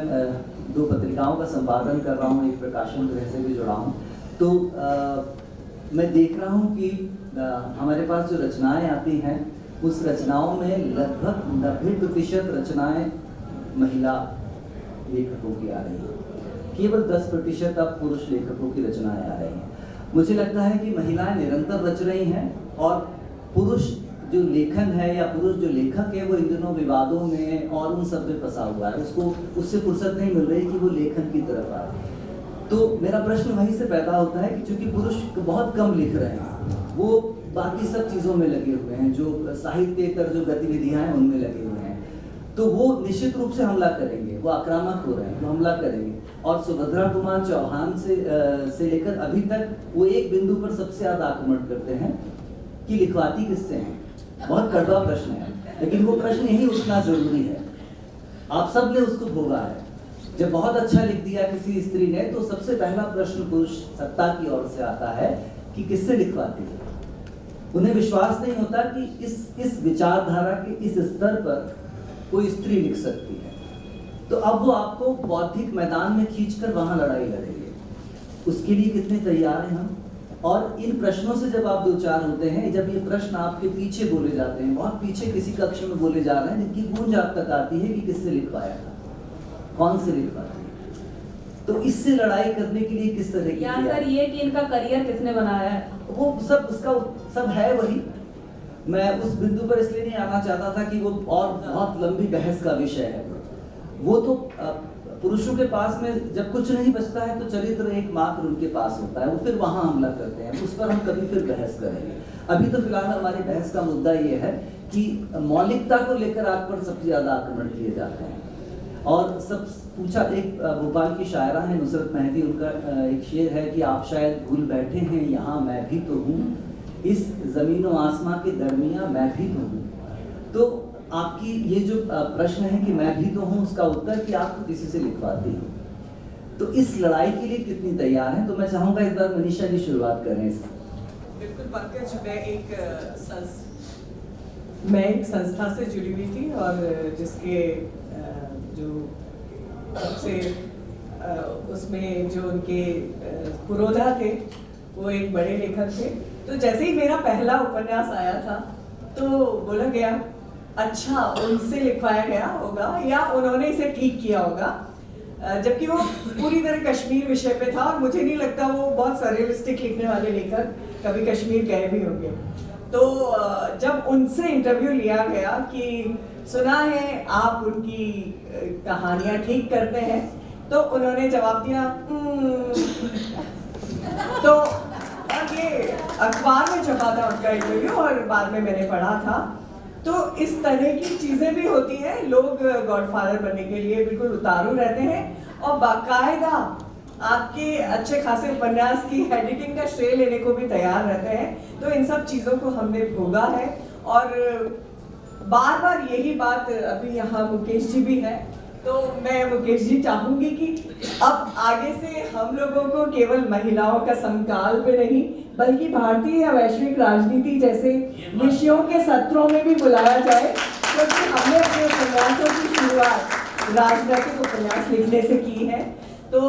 2 पत्रिकाओं का संपादन कर रहा हूँ, एक प्रकाशन गृह से भी जुड़ा हूँ, तो मैं देख रहा हूँ कि हमारे पास जो रचनाएँ आती हैं उस रचनाओं में लगभग 90% रचनाएँ महिला लेखकों की आ रही हैं। केवल 10% अब पुरुष लेखकों की रचनाएँ आ रही हैं। मुझे लगता है कि महिलाएं निरंतर रच रही हैं और पुरुष जो लेखन है या पुरुष जो लेखक है वो इन दिनों विवादों में और उन सब में फंसा हुआ है। उसको उससे फुर्सत नहीं मिल रही कि वो लेखन की तरफ आए। तो मेरा प्रश्न वहीं से पैदा होता है कि चूंकि पुरुष बहुत कम लिख रहे हैं, वो बाकी सब चीज़ों में लगे हुए हैं, जो साहित्येतर जो गतिविधियां हैं उनमें लगे हुए हैं, तो वो निश्चित रूप से हमला करेंगे। वो आक्रामक हो रहे हैं, वो हमला करेंगे। और सुभद्रा कुमार चौहान से लेकर अभी तक वो एक बिंदु पर सबसे ज़्यादा आक्रमण करते हैं कि लिखवाती किससे हैं। बहुत कड़वा प्रश्न है, लेकिन वो प्रश्न यही उठना जरूरी है। आप सब ने उसको भोगा है। जब बहुत अच्छा लिख दिया किसी स्त्री ने, तो सबसे पहला प्रश्न पुरुष सत्ता की ओर से आता है कि किससे लिखवाती है। उन्हें विश्वास नहीं होता कि इस विचारधारा के इस स्तर पर कोई स्त्री लिख सकती है। तो अब वो आपको बौद्धिक मैदान में खींचकर वहां लड़ाई लड़ेंगे। उसके लिए कितने तैयार हैं हम? और इन प्रश्नों से जब आप 2-4 होते हैं, जब ये प्रश्न आपके पीछे बोले जाते हैं, बहुत पीछे किसी कक्ष में बोले जा रहे हैं, जिनकी गूंज आप तक आती है कि किससे लिखवाया था, कौन से लिखवाती है, तो इससे लड़ाई करने के लिए किस तरह की या सर ये कि इनका करियर किसने बनाया है, वो सब उसका सब है वही। मैं उस बिंदु पर इसलिए नहीं आना चाहता था कि वो और बहुत लंबी बहस का विषय है। वो तो पुरुषों के पास में जब कुछ नहीं बचता है तो चरित्र एकमात्र उनके पास होता है, वो फिर वहां हमला करते हैं। उस पर हम कभी फिर बहस करेंगे। अभी तो फिलहाल हमारी बहस का मुद्दा ये है कि मौलिकता को लेकर आप पर सबसे ज्यादा आक्रमण किए जाते हैं। और सब पूछा, एक भोपाल की शायरा है नुसरत मेहदी, उनका एक शेर है कि आप शायद भूल बैठे हैं यहाँ मैं भी तो हूँ, इस जमीन व आसमां के दरमियाँ मैं भी तो हूँ। तो आपकी ये जो प्रश्न है कि मैं भी तो हूँ, उसका उत्तर कि आप तो किसी से लिखवाती हो। तो इस लड़ाई के लिए कितनी तैयार हैं? तो मैं चाहूँगा इस बार मनीषा जी शुरुआत करें इस। बिल्कुल पंकज, मैं एक संस्था से जुड़ी हुई थी और जिसके जो सबसे उसमें जो उनके पुरोधा थे वो एक बड़े लेखक थे। तो जैसे ही मेरा पहला उपन्यास आया था तो बोला गया अच्छा उनसे लिखवाया गया होगा या उन्होंने इसे ठीक किया होगा, जबकि वो पूरी तरह कश्मीर विषय पे था और मुझे नहीं लगता वो बहुत सरियलिस्टिक लिखने वाले लेखक कभी कश्मीर गए भी होंगे। तो जब उनसे इंटरव्यू लिया गया कि सुना है आप उनकी कहानियां ठीक करते हैं, तो उन्होंने जवाब दिया तो और ये अखबार में छपा था उनका इंटरव्यू और बाद में मैंने पढ़ा था। तो इस तरह की चीजें भी होती हैं। लोग गॉडफादर बनने के लिए बिल्कुल उतारू रहते हैं और बाकायदा आपके अच्छे खासे उपन्यास की एडिटिंग का श्रेय लेने को भी तैयार रहते हैं। तो इन सब चीज़ों को हमने भोगा है और बार बार यही बात, अभी यहाँ मुकेश जी भी है, तो मैं मुकेश जी चाहूँगी कि अब आगे से हम लोगों को केवल महिलाओं का समकाल पे नहीं बल्कि भारतीय या वैश्विक राजनीति जैसे विषयों के सत्रों में भी बुलाया जाए, क्योंकि हमने अपने उपन्यासों की शुरुआत राजनीतिक उपन्यास लिखने से की है। तो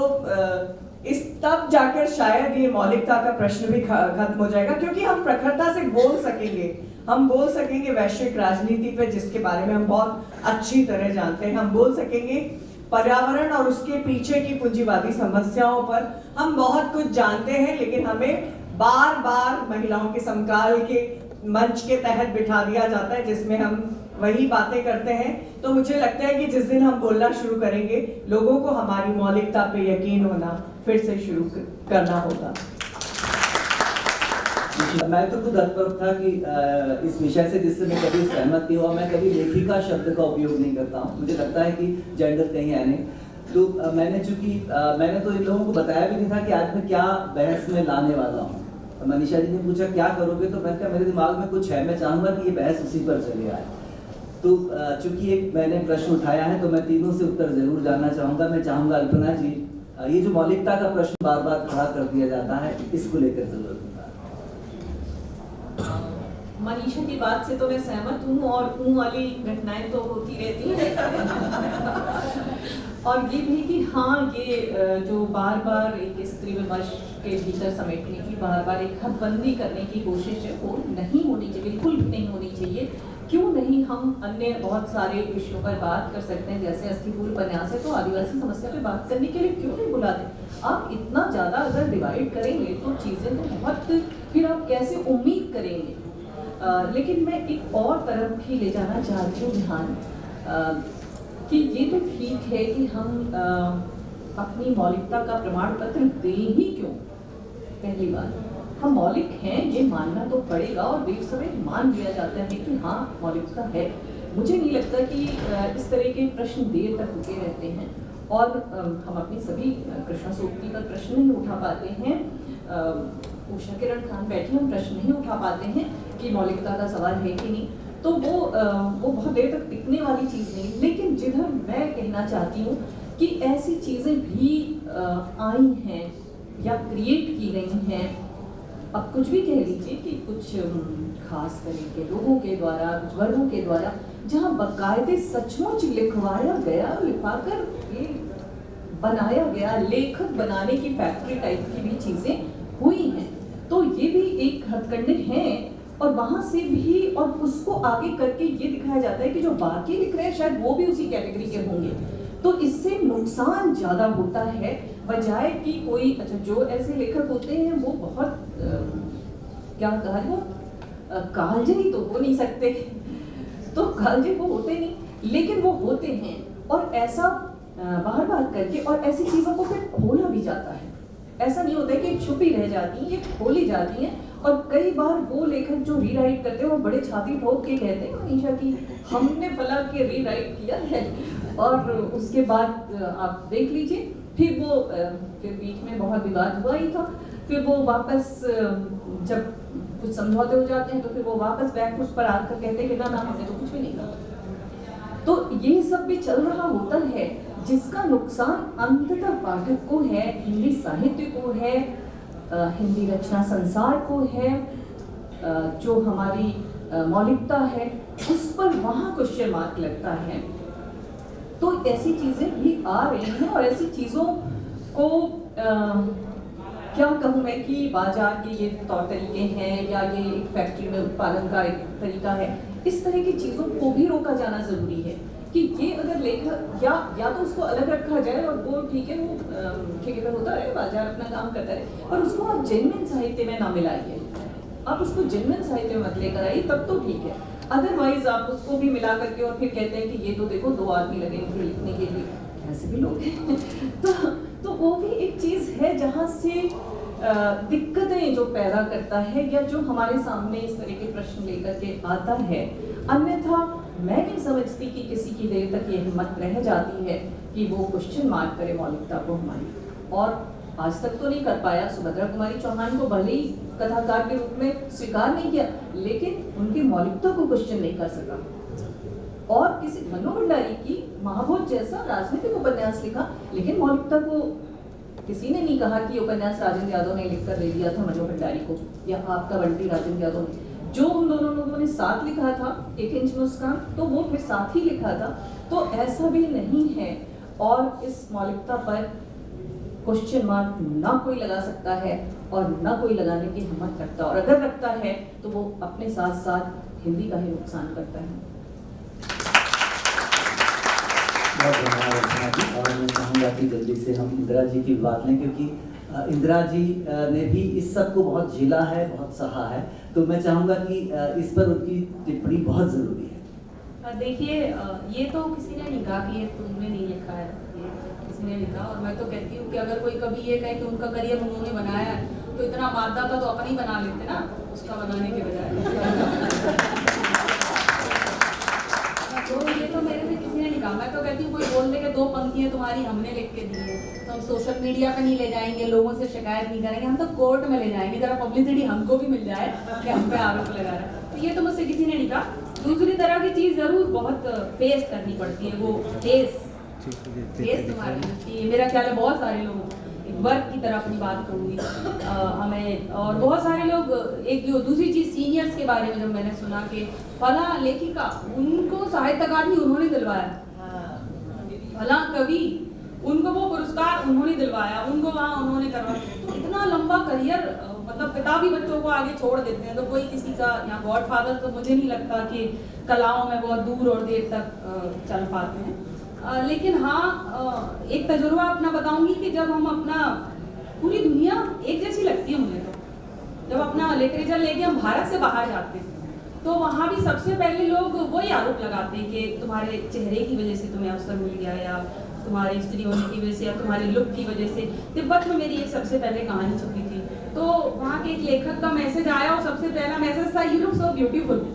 इस तब जाकर शायद ये मौलिकता का प्रश्न भी खत्म हो जाएगा, क्योंकि हम प्रखरता से बोल सकेंगे, हम बोल सकेंगे वैश्विक राजनीति पे जिसके बारे में हम बहुत अच्छी तरह जानते हैं, हम बोल सकेंगे पर्यावरण और उसके पीछे की पूंजीवादी समस्याओं पर हम बहुत कुछ जानते हैं, लेकिन हमें बार बार महिलाओं के समकाल के मंच के तहत बिठा दिया जाता है जिसमें हम वही बातें करते हैं। तो मुझे लगता है कि जिस दिन हम बोलना शुरू करेंगे लोगों को हमारी मौलिकता पे यकीन होना फिर से शुरू करना होगा। मैं तो खुद हतप्रभ था कि इस विषय से जिससे मैं कभी सहमत नहीं हुआ। मैं कभी लेखिका शब्द का उपयोग नहीं करता हूँ, मुझे लगता है कि जेंडर कहीं है नहीं। तो मैंने तो इन लोगों को बताया भी नहीं था कि आज मैं क्या बहस में लाने वाला हूँ। मनीषा जी ने पूछा क्या करोगे, तो मैंने कहा मेरे दिमाग में कुछ है, मैं चाहूँगा कि ये बहस उसी पर चले आए। तो चूंकि एक मैंने प्रश्न उठाया है तो मैं तीनों से उत्तर जरूर जानना चाहूँगा। मैं चाहूँगा अल्पना जी, ये जो मौलिकता का प्रश्न बार बार खड़ा कर दिया जाता है, इसको लेकर जरूर मनीषा की बात से तो मैं सहमत हूँ, और ऊँ वाली घटनाएं तो होती रहती हैं। और ये भी कि हाँ, ये जो बार बार एक स्त्री विमर्श के भीतर समेटने की, बार बार एक हदबंदी करने की कोशिश है, वो नहीं होनी चाहिए, बिल्कुल भी नहीं होनी चाहिए। क्यों नहीं हम अन्य बहुत सारे विषयों पर बात कर सकते हैं, जैसे अस्थिपूर्ण उपन्यास है तो आदिवासी समस्या पे बात करने के लिए क्यों नहीं बुलाते। आप इतना ज़्यादा अगर डिवाइड करेंगे तो चीज़ें तो बहुत, फिर आप कैसे उम्मीद करेंगे। लेकिन मैं एक और तरफ भी ले जाना चाहती हूँ ध्यान, कि ये तो ठीक है कि हम अपनी मौलिकता का प्रमाण पत्र दें ही क्यों। पहली बात, हम मौलिक हैं ये मानना तो पड़ेगा, और देर सवेर मान लिया जाता है कि हाँ मौलिकता है। मुझे नहीं लगता कि इस तरह के प्रश्न देर तक रुके रहते हैं, और हम अपनी सभी कृष्णा सूक्ति पर प्रश्न नहीं उठा पाते हैं। उषा किरण खान बैठी, हम प्रश्न नहीं उठा पाते हैं कि मौलिकता का सवाल है कि नहीं, तो वो बहुत देर तक टिकने वाली चीज़ नहीं। लेकिन जिधर मैं कहना चाहती हूँ कि ऐसी चीज़ें भी आई हैं या क्रिएट की गई हैं, अब कुछ भी कह लीजिए कि कुछ खास तरह के लोगों के द्वारा, कुछ वर्गों के द्वारा, जहाँ बाकायदे सचमुच लिखवाया गया, लिखवाकर ये बनाया गया, लेखक बनाने की फैक्ट्री टाइप की भी चीज़ें हुई हैं। तो ये भी एक हथकंडे हैं, और वहाँ से भी, और उसको आगे करके ये दिखाया जाता है कि जो बाकी लिख रहे हैं शायद वो भी उसी कैटेगरी के होंगे। तो इससे नुकसान ज़्यादा होता है, बजाय कि कोई, अच्छा जो ऐसे लेखक होते हैं वो बहुत क्या कहा, वो कालजयी तो हो नहीं सकते, तो कालजयी वो होते नहीं, लेकिन वो होते हैं, और ऐसा बार बार करके, और ऐसी चीज़ों को फिर खोला भी जाता है। ऐसा नहीं होता है कि छुपी रह जाती हैं, ये खोली जाती हैं। और कई बार वो लेखक जो रीराइट करते हैं वो बड़े छाती ठोक के कहते हैं मनीषा की हमने फला के रीराइट किया है, और उसके बाद आप देख लीजिए फिर वो फिर बीच में बहुत विवाद हुआ ही था, फिर वो वापस जब कुछ समझौते हो जाते हैं तो फिर वो वापस बैक उस पर आकर कहते हैं कि ना हमने तो कुछ भी नहीं कहा। तो ये सब भी चल रहा होता है, जिसका नुकसान अंततः पाठक को है, हिंदी साहित्य को है, हिंदी रचना संसार को है, जो हमारी मौलिकता है उस पर वहाँ क्वेश्चन मार्क लगता है। तो ऐसी चीज़ें भी आ रही हैं, और ऐसी चीज़ों को क्या कहूँ मैं कि बाजार के ये तौर तरीके हैं, या ये एक फैक्ट्री में उत्पादन का एक तरीका है, इस तरह की चीज़ों को भी रोका जाना ज़रूरी है। कि ये अगर लेखक या तो उसको अलग रखा जाए, और वो ठीक है, वो ठेकेदार होता रहे, बाजार अपना काम करता रहे, पर उसको आप जेन्युइन साहित्य में ना मिलाइए, आप उसको जेन्युइन साहित्य में मत लेकर आइए, तब तो ठीक है। अदरवाइज आप उसको भी मिला करके और फिर कहते हैं कि ये तो देखो 2 आदमी लगे इनको लिखने के लिए, ऐसे भी लोग हैं। तो वो भी एक चीज़ है जहाँ से दिक्कतें जो पैदा करता है, या जो हमारे सामने इस तरह के प्रश्न लेकर के आता है। अन्यथा मैं नहीं समझती कि किसी की देर तक ये हिम्मत रह जाती है कि वो क्वेश्चन मार्क करे मौलिकता को हमारी, और आज तक तो नहीं कर पाया। सुभद्रा कुमारी चौहान को भले ही कथाकार के रूप में स्वीकार नहीं किया, लेकिन उनकी मौलिकता को क्वेश्चन नहीं कर सका। और किसी मनु भंडारी की महाभोज जैसा राजनीतिक उपन्यास लिखा, लेकिन मौलिकता को किसी ने नहीं कहा कि उपन्यास राजेंद्र यादव ने लिखकर दे दिया था मनु भंडारी को, या आपका बंटी राजेंद्र यादव ने। जो उन दोनों लोगों ने साथ लिखा था 1 इंच मुस्कान, तो वो फिर साथ ही लिखा था। तो ऐसा भी नहीं है, और इस मौलिकता पर क्वेश्चन मार्क ना कोई लगा सकता है, और ना कोई लगाने की हिम्मत रखता, और अगर रखता है तो वो अपने साथ साथ हिंदी का ही नुकसान करता है। बहुत धन्यवाद रचना जी। और मैं चाहूँगा कि जल्दी से हम इंदिरा जी की बात लें, क्योंकि इंदिरा जी ने भी इस सब को बहुत झेला है, बहुत सहा है, तो मैं चाहूँगा कि इस पर उनकी टिप्पणी बहुत ज़रूरी है। देखिए, ये तो किसी ने नहीं कहा कि ये तुमने नहीं लिखा है, ये किसी ने लिखा। और मैं तो कहती हूँ कि अगर कोई कभी ये कहे कि उनका करियर उन्होंने बनाया है, तो इतना मादा था तो अपन ही बना लेते ना, उसका बनाने के बजाय। तो ये तो मेरे से किसी ने नहीं मिलेगा। मैं तो कहती हूँ कोई बोल दे कि 2 पंक्तियाँ तुम्हारी हमने लिख के दी है, तो हम सोशल मीडिया पे नहीं ले जाएंगे, लोगों से शिकायत नहीं करेंगे, हम तो कोर्ट में ले जाएंगे, जरा पब्लिसिटी हमको भी मिल जाए कि हम पे आरोप लगा रहा है। तो ये तो मुझसे किसी ने नहीं कहा। दूसरी तरह की चीज़ ज़रूर बहुत फेस करनी पड़ती है, वो फेस तुम्हारी मिलती है। मेरा ख्याल है बहुत सारे लोग, वर्क की तरफ अपनी बात करूँगी, हमें और बहुत सारे लोग, एक जो दूसरी चीज़ सीनियर्स के बारे में जब मैंने सुना कि फला लेखिका, उनको साहित्य अकादमी उन्होंने दिलवाया, फला कवि, उनको वो पुरस्कार उन्होंने दिलवाया, उनको वहाँ उन्होंने करवाया। तो इतना लंबा करियर, मतलब किताबी बच्चों को आगे छोड़ देते हैं। तो कोई किसी का यहाँ गॉडफादर तो मुझे नहीं लगता कि कलाओं में बहुत दूर और देर तक चल पाते हैं। लेकिन हाँ, एक तजुर्बा अपना बताऊंगी कि जब हम अपना, पूरी दुनिया एक जैसी लगती है मुझे, तो जब अपना लिटरेचर लेके हम भारत से बाहर जाते हैं तो वहाँ भी सबसे पहले लोग वही आरोप लगाते हैं कि तुम्हारे चेहरे की वजह से तुम्हें अवसर मिल गया, या तुम्हारी स्त्री होने की वजह से, या तुम्हारे लुक की वजह से। तिब्बत में मेरी एक सबसे पहले कहानी छपी थी, तो वहाँ के एक लेखक का मैसेज आया और सबसे पहला मैसेज था, यू लुक सो ब्यूटीफुल।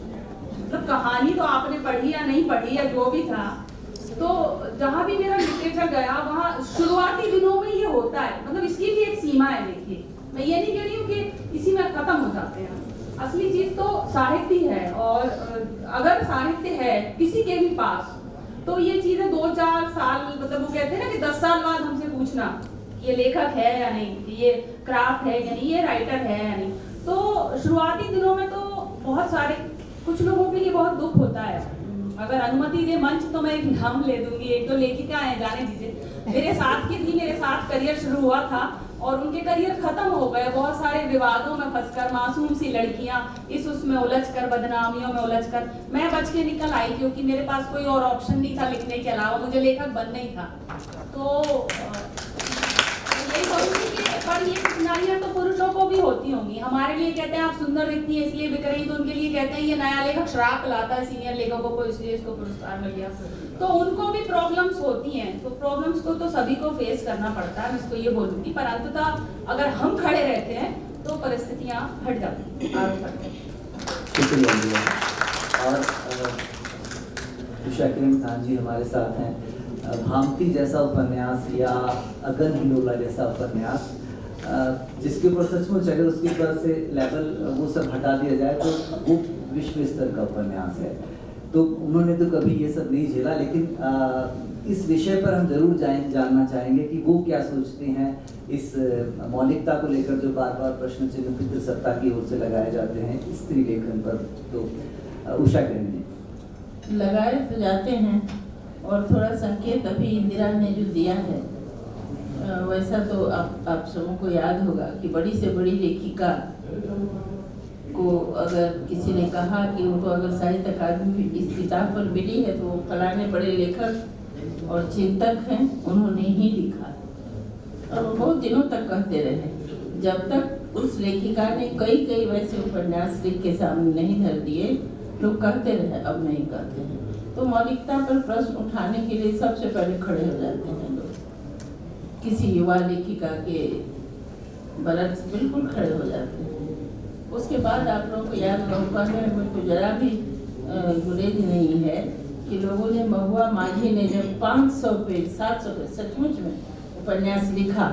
मतलब कहानी तो आपने पढ़ी या नहीं पढ़ी या जो भी था, तो जहाँ भी मेरा लिटरेचर गया वहाँ शुरुआती दिनों में ये होता है। मतलब इसकी भी एक सीमा है। देखिए, मैं ये नहीं कह रही हूँ कि इसी में खत्म हो जाते हैं। असली चीज तो साहित्य है, और अगर साहित्य है किसी के भी पास, तो ये चीजें 2-4 साल, मतलब वो कहते हैं ना कि 10 साल बाद हमसे पूछना ये लेखक है या नहीं, ये क्राफ्ट है या नहीं, ये राइटर है या नहीं। तो शुरुआती दिनों में तो बहुत सारे, कुछ लोगों के लिए बहुत दुख होता है। अगर अनुमति दे मंच तो मैं एक नाम ले दूंगी, एक तो लेखिका है, जाने दीजिए, मेरे साथ की थी, मेरे साथ करियर शुरू हुआ था और उनके करियर खत्म हो गए बहुत सारे विवादों में फंसकर, मासूम सी लड़कियां इस उसमें उलझकर, बदनामियों में उलझकर। मैं बच के निकल आई क्योंकि मेरे पास कोई और ऑप्शन नहीं था लिखने के अलावा, मुझे लेखक बनना ही था। तो यही बोलूंगी कि पर ये कठिनाइयां तो पुरुषों को भी होती होंगी। हमारे लिए कहते हैं आप सुंदर दिखती है इसलिए बिक रही, तो उनके लिए कहते हैं ये नया लेखक श्राप लाता है सीनियर लेखकों को, इसलिए इसको पुरस्कार मिल गया। तो उनको भी प्रॉब्लम्स होती हैं। तो प्रॉब्लम्स को तो सभी को फेस करना पड़ता है, मैं इसको ये बोलूंगी। पर अंततः अगर हम खड़े रहते हैं तो परिस्थितियां हट जाती हैं, आगे बढ़ते हैं। शुक्रिया। और उषा किरण खान जी हमारे साथ हैं। भामती जैसा उपन्यास या अगन हिंडोला जैसा उपन्यास, जिसके ऊपर सचमुच अगर उसके ऊपर से लेवल वो सब हटा दिया जाए तो वो विश्व स्तर का उपन्यास है। तो उन्होंने तो कभी ये सब नहीं झेला, लेकिन इस विषय पर हम जरूर जानना चाहेंगे कि वो क्या सोचते हैं इस मौलिकता को लेकर जो बार बार प्रश्न चिन्ह पितृसत्ता की ओर से लगाए जाते हैं स्त्री लेखन पर। तो उषा किरण जी। लगाए तो जाते हैं, और थोड़ा संकेत अभी इंदिरा ने जो दिया है, वैसा तो आप सबों को याद होगा कि बड़ी से बड़ी लेखिका को अगर किसी ने कहा कि उनको अगर साहित्य अकादमी इस किताब पर मिली है तो वो फलाने बड़े लेखक और चिंतक हैं, उन्होंने ही लिखा। और वो बहुत दिनों तक कहते रहे, जब तक उस लेखिका ने कई वैसे उपन्यास लिख के सामने नहीं धर दिए, लोग कहते रहे, अब नहीं कहते हैं। तो मौलिकता पर प्रश्न उठाने के लिए सबसे पहले खड़े हो जाते हैं लोग, किसी युवा लेखिका के बरक्स बिल्कुल खड़े हो जाते हैं। उसके बाद आप लोगों को याद होगा, मुझको जरा भी गुरेज नहीं है कि लोगों ने, महुआ माझी ने जब 500 पेज 700 पेज सचमुच में उपन्यास लिखा,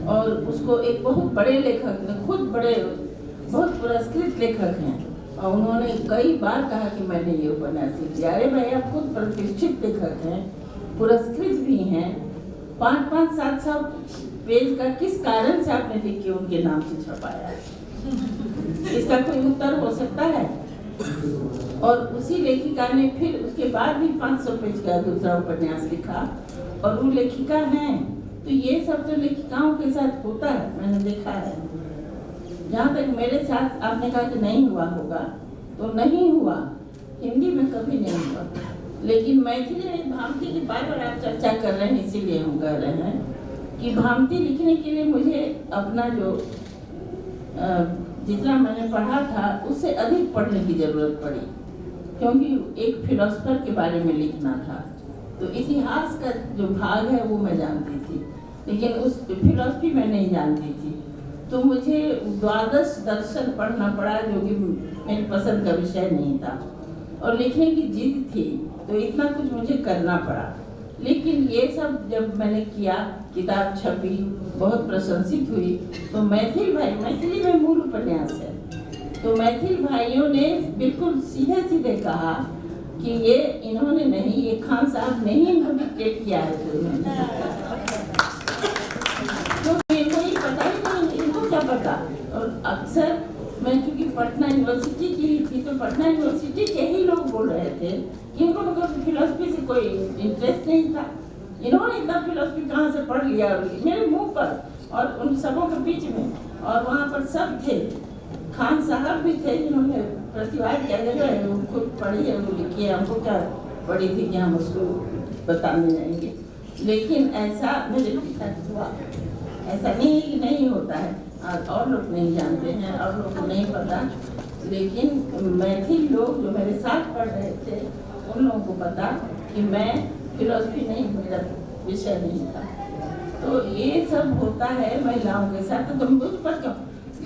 और उसको एक बहुत बड़े लेखक ने, खुद बड़े बहुत पुरस्कृत लेखक हैं, और उन्होंने कई बार कहा कि मैंने ये उपन्यास लिख दिया। अरे भाई, आप खुद प्रतिष्ठित लेखक हैं, पुरस्कृत भी हैं, 5-5, 700 पेज का किस कारण से आपने लिख के उनके नाम से छपाया? इसका कोई उत्तर हो सकता है? और उसी लेखिका ने फिर उसके बाद भी 500 पेज का दूसरा उपन्यास लिखा, और वो लेखिका हैं। तो ये सब तो लेखिकाओं के साथ होता है, मैंने देखा है। जहाँ तक मेरे साथ आपने कहा कि नहीं हुआ होगा, तो नहीं हुआ, हिंदी में कभी नहीं हुआ। लेकिन मैथिली में भामती की बार आप चर्चा कर रहे हैं, इसीलिए हम कह रहे हैं कि भामती लिखने के लिए मुझे अपना जो जितना मैंने पढ़ा था उससे अधिक पढ़ने की ज़रूरत पड़ी, क्योंकि एक फिलोसफर के बारे में लिखना था। तो इतिहास का जो भाग है वो मैं जानती थी, लेकिन उस फिलोसफी में नहीं जानती थी। तो मुझे द्वादश दर्शन पढ़ना पड़ा, जो कि मेरी पसंद का विषय नहीं था, और लिखने की जिद थी। तो इतना कुछ मुझे करना पड़ा। लेकिन ये सब जब मैंने किया, किताब छपी, बहुत प्रशंसित हुई, तो मैथिली में मूल उपन्यास है, तो मैथिल भाइयों ने बिल्कुल सीधे सीधे कहा कि ये इन्होंने नहीं, ये खान साहब ने ही इनको डिक्टेट किया है। तो इनको ही पता ही नहीं, इनको क्या पता। और अक्सर मैं चूँकि पटना यूनिवर्सिटी की ही थी, तो पटना यूनिवर्सिटी के ही लोग बोल रहे थे कि इनको मतलब फिलोसफी से कोई इंटरेस्ट नहीं था, इन्होंने इतना फिलोसफी कहाँ से पढ़ लिया मेरे मुंह पर और उन सबों के बीच में। और वहाँ पर सब थे, खान साहब भी थे जिन्होंने प्रतिवाद किया है, वो खुद पढ़ी है, वो लिखी है, हमको क्या पढ़ी थी कि हम उसको बताने जाएंगे। लेकिन ऐसा मेरे साथ हुआ, ऐसा नहीं होता है, और लोग नहीं जानते हैं, और लोग को नहीं पता, लेकिन मैथिल लोग जो मेरे साथ पढ़ रहे थे उन लोगों को पता कि मैं फिलोसफी नहीं, मेरा विषय नहीं था। तो ये सब होता है महिलाओं के साथ। तो तुम कुछ पढ़ क्यों,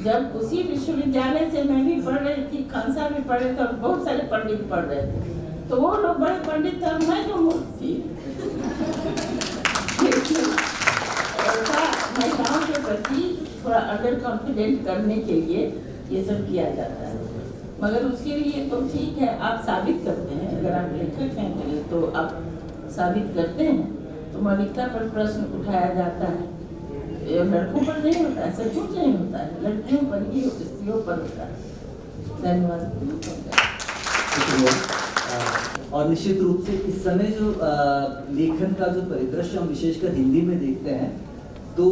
जब उसी विश्वविद्यालय से मैं भी पढ़ रही थी, खान साहब भी पढ़ रहे थे और बहुत सारे पंडित पढ़ रहे थे, तो वो लोग बड़े पंडित थे और मैं तो मूर्ख थी। ऐसा महिलाओं के प्रति थोड़ा अंडर कॉन्फिडेंट करने के लिए ये सब किया जाता है, मगर उसके लिए तो ठीक है, आप साबित करते हैं, अगर आप लेखक हैं तो आप साबित करते हैं। तो मौलिकता पर प्रश्न उठाया जाता है, ये लड़कों पर नहीं होता है, सचमुच नहीं होता है, लड़कियों पर ही, स्त्रियों पर होता है। धन्यवाद। और निश्चित रूप से इस समय जो लेखन का जो परिदृश्य हम विशेषकर हिंदी में देखते हैं, तो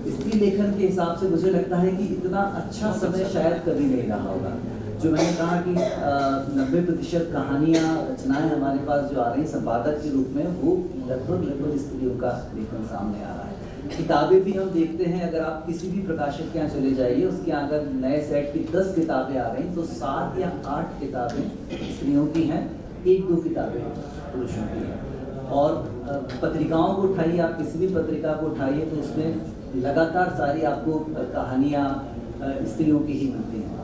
स्त्री लेखन के हिसाब से मुझे लगता है कि इतना अच्छा समय शायद कभी नहीं रहा होगा। जो मैंने कहा कि 90% कहानियाँ, रचनाएं हमारे पास जो आ रही संपादक के रूप में, वो लगभग स्त्रियों का लेखन सामने आ रहा है। किताबें भी हम देखते हैं, अगर आप किसी भी प्रकाशक के यहाँ चले जाइए, उसके यहाँ अगर नए सेट की 10 किताबें आ रही तो 7 या 8 किताबें स्त्रियों की हैं, 1-2 किताबें पुरुषों की हैं। और पत्रिकाओं को उठाइए, आप किसी भी पत्रिका को उठाइए तो उसमें लगातार सारी आपको कहानियाँ स्त्रियों की ही मिलती हैं।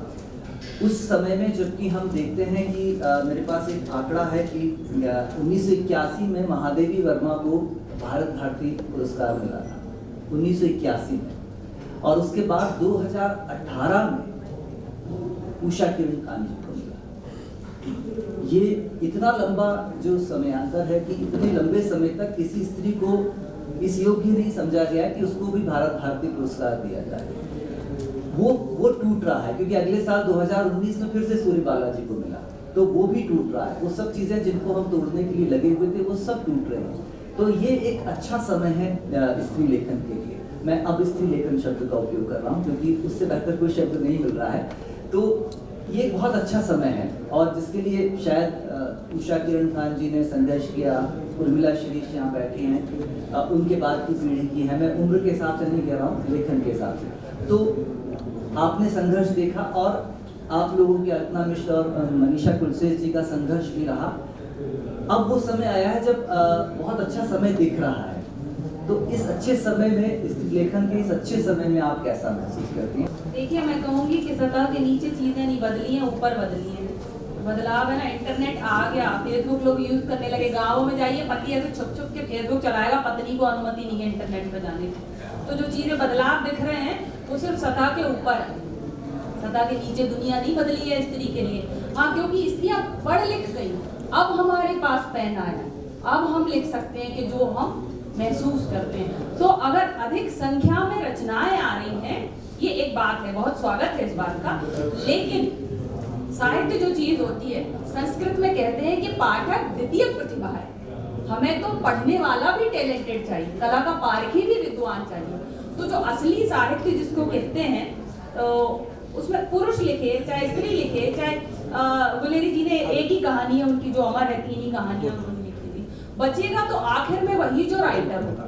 उस समय में जबकि हम देखते हैं कि मेरे पास एक आंकड़ा है कि 1981 में महादेवी वर्मा को भारत भारती पुरस्कार मिला था, 1981 में, और उसके बाद 2018 में उषा किरण खान जी को मिला। ये इतना लंबा जो समयांतर है कि इतने लंबे समय तक किसी स्त्री को इस योग्य नहीं समझा गया कि उसको भी भारत भारती पुरस्कार दिया जाए। वो टूट रहा है, क्योंकि अगले साल 2019 में फिर से सूर्य बालाजी को मिला, तो वो भी टूट रहा है। वो सब चीजें जिनको हम तोड़ने के लिए लगे हुए थे, वो सब टूट रहे हैं। तो ये एक अच्छा समय है स्त्री लेखन के लिए। मैं अब स्त्री लेखन शब्द का उपयोग कर रहा हूँ, क्योंकि उससे बेहतर कोई शब्द नहीं मिल रहा है। तो ये बहुत अच्छा समय है, और जिसके लिए शायद उषा किरण खान जी ने संघर्ष किया, उर्मिला शिरीष यहाँ बैठी हैं, उनके बाद की पीढ़ी की है। मैं उम्र के हिसाब से नहीं कह रहा हूँ, लेखन के हिसाब से। तो आपने संघर्ष देखा, और आप लोगों की अर्चना मिश्र और मनीषा कुलश्रेष्ठ जी का संघर्ष भी रहा। अब वो समय आया है जब बहुत अच्छा समय दिख रहा है। तो इस अच्छे समय में, इस लेखन के इस अच्छे समय में आप कैसा महसूस करती हैं? देखिए, मैं कहूँगी कि सतह के नीचे चीज़ें नहीं बदली हैं, ऊपर बदली हैं। बदलाव है ना, इंटरनेट आ गया, फेसबुक लोग यूज़ करने लगे। गाँवों में जाइए, पति ऐसे छुप छुप के फेसबुक चलाएगा, पत्नी को अनुमति नहीं है इंटरनेट पर जाने की। तो जो चीज़ें बदलाव दिख रहे हैं वो सिर्फ सतह के ऊपर है, सतह के नीचे दुनिया नहीं बदली है स्त्री के लिए। हाँ, क्योंकि स्त्रियाँ पढ़ लिख गई, अब हमारे पास पेन आया, अब हम लिख सकते हैं कि जो हम महसूस करते हैं। तो अगर अधिक संख्या में रचनाएं आ रही हैं, ये एक बात है, बहुत स्वागत है इस बात का। लेकिन साहित्य जो चीज होती है, संस्कृत में कहते हैं कि पाठक द्वितीय प्रतिभा है। हमें तो पढ़ने वाला भी टैलेंटेड चाहिए, कला का पारखी भी विद्वान चाहिए। तो जो असली साहित्य जिसको कहते हैं, तो उसमें पुरुष लिखे चाहे स्त्री लिखे, चाहे गुलेरी जी ने एक ही कहानी है उनकी जो अमर है, 3 ही कहानियां उन्होंने लिखी थी, बचेगा तो आखिर में वही जो राइटर होगा।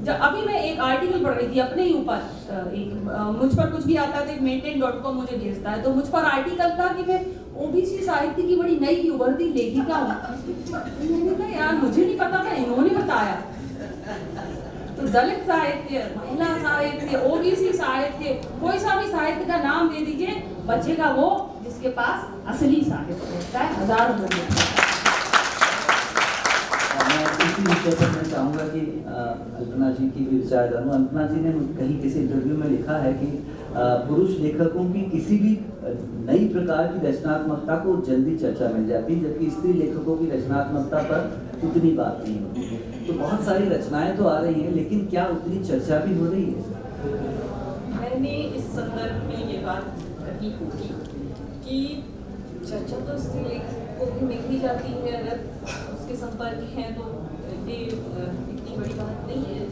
जब अभी मैं एक आर्टिकल पढ़ रही थी अपने ही ऊपर, मुझ पर कुछ भी आता है तो maintain.com मुझे भेजता है, तो मुझ पर आर्टिकल था कि मैं ओबीसी साहित्य की बड़ी नई उभरती लेखिका हूँ। मैंने कहा यार मुझे नहीं पता था, इन्होंने बताया। तो दलित साहित्य, महिला साहित्य, ओबीसी साहित्य, कोई सा भी साहित्य का नाम दे दीजिए, बचेगा वो जिसके जिसके पास असली साहित्य है, चाहे हजारों लोग हों। मैं इसी विषय पर मैं चाहूँगा कि अल्पना जी की भी विचार जानूँ। अल्पना जी ने कहीं किसी इंटरव्यू में लिखा है कि पुरुष लेखकों की किसी भी नई प्रकार की रचनात्मकता को जल्दी चर्चा मिल जाती है, जबकि स्त्री लेखकों की रचनात्मकता पर उतनी बात नहीं होती। तो बहुत सारी रचनाएं तो आ रही हैं, लेकिन क्या उतनी चर्चा भी हो रही है? मैंने इस संदर्भ में ये बात कही होगी कि चर्चा तो स्त्री लेखकों की मिल ही जाती है, अगर उसके संपर्क हैं तो ये इतनी बड़ी बात नहीं है।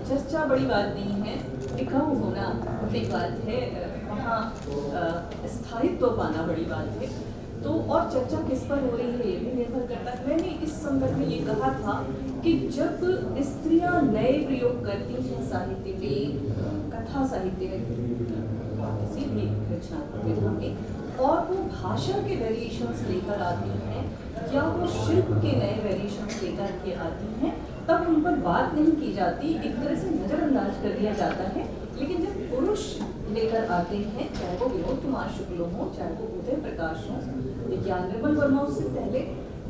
चर्चा बड़ी बात नहीं है, टिकाऊ होना बड़ी बात है, वहाँ स्थायित्व पाना बड़ी बात है। तो और चर्चा किस पर हो रही है ये भी निर्भर करता है। मैंने इस संदर्भ में ये कहा था कि जब स्त्रियां नए प्रयोग करती हैं साहित्य में, कथा साहित्य किसी भी रचनात्मक विधा में, और वो भाषा के वेरिएशंस लेकर आती हैं या वो शिल्प के नए वेरिएशंस लेकर के आती हैं, तब उन पर बात नहीं की जाती, एक तरह से नज़रअंदाज कर दिया जाता है। लेकिन जब पुरुष लेकर आते हैं, चाहे वो विनोद कुमार शुक्ल हो, चाहे वो उदय प्रकाश हो या निर्मल वर्मा उससे पहले,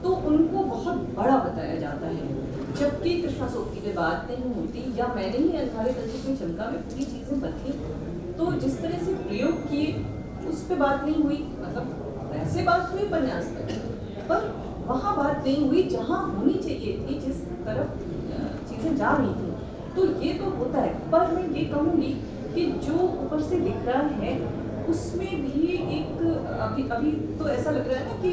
तो उनको बहुत बड़ा बताया जाता है, जबकि कृष्णा सोपती पे बात नहीं होती। या मैंने ही अंधारे तत्व में चमका में पूरी चीज़ें बदली, तो जिस तरह से प्रयोग किए उस पर बात नहीं हुई। मतलब वैसे बात हुई उपन्यास पर वहाँ बात नहीं हुई जहाँ होनी चाहिए थी, जिस तरफ चीज़ें जा रही थी। तो ये तो होता है, पर मैं ये कहूँगी कि जो ऊपर से दिख रहा है उसमें भी एक अभी तो ऐसा लग रहा है ना कि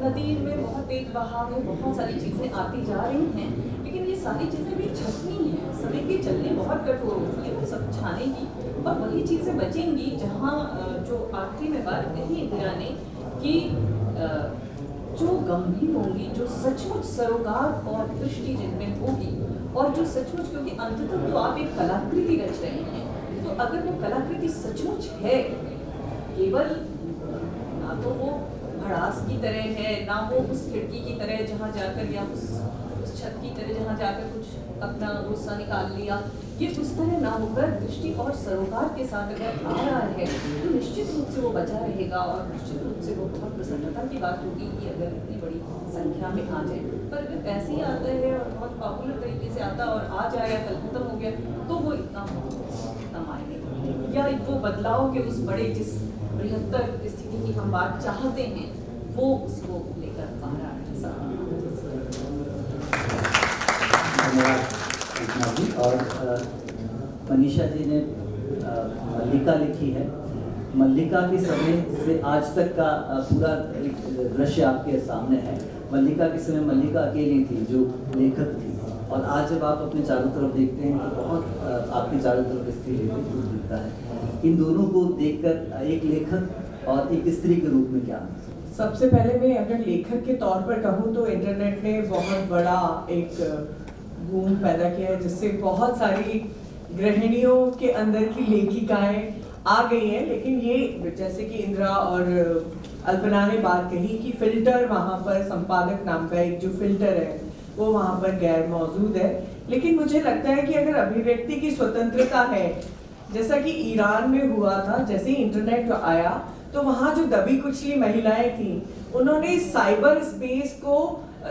नदी में बहुत तेज बहाव है, बहुत सारी चीज़ें आती जा रही हैं, लेकिन ये सारी चीज़ें भी छटनी है, समय की चलनी बहुत कठोर होती है, वो सब छाने की, और वही चीज़ें बचेंगी जहाँ जो आखिरी में बात कही इंदिरा ने कि जो गंभीर होंगी, जो सचमुच सरोकार और दृष्टि जिनमें होगी, और जो सचमुच, क्योंकि अंततः तो आप एक कलाकृति रच रहे हैं, तो अगर वो कलाकृति सचमुच है, केवल ना तो वो भड़ास की तरह है, ना वो उस खिड़की की तरह जहाँ जाकर, या उस छत की तरह जहाँ जाकर कुछ अपना गुस्सा निकाल लिया, ये उस तरह ना होकर दृष्टि और सरोकार के साथ अगर आ रहा है, तो निश्चित रूप से वो बचा रहेगा, और निश्चित रूप से वो बहुत प्रसन्नता की बात होगी कि अगर इतनी बड़ी संख्या में आ जाए। पर अगर ऐसे ही आता है और बहुत पॉपुलर तरीके से आता और आज आया कल खत्म हो गया, तो वो इतना मायने नहीं, या वो बदलाव के उस बड़े जिस बृहत्तर स्थिति की हम बात चाहते हैं, वो उसको लेकर आ रहा है। धन्यवाद। और मनीषा जी ने मल्लिका लिखी है। मल्लिका के समय से आज तक का पूरा एक दृश्य आपके सामने है। मल्लिका के समय मल्लिका अकेली थी जो लेखक थी, और आज जब आप अपने चारों तरफ देखते हैं तो बहुत आपके चारों तरफ स्त्री लेखक दिखता है। इन दोनों को देखकर एक लेखक और एक स्त्री के रूप में क्या? सबसे पहले मैं अगर लेखक के तौर पर कहूँ तो इंटरनेट ने बहुत बड़ा एक बूम पैदा किया है, जिससे बहुत सारी गृहिणियों के अंदर की लेखिकाएं आ गई हैं। लेकिन ये जैसे कि इंदिरा और अल्पना ने बात कही कि फिल्टर वहाँ पर, संपादक नाम का एक जो फिल्टर है वो वहाँ पर गैर मौजूद है। लेकिन मुझे लगता है कि अगर अभिव्यक्ति की स्वतंत्रता है, जैसा कि ईरान में हुआ था, जैसे ही इंटरनेट आया तो वहाँ जो दबी कुचली महिलाएं थीं, उन्होंने साइबर स्पेस को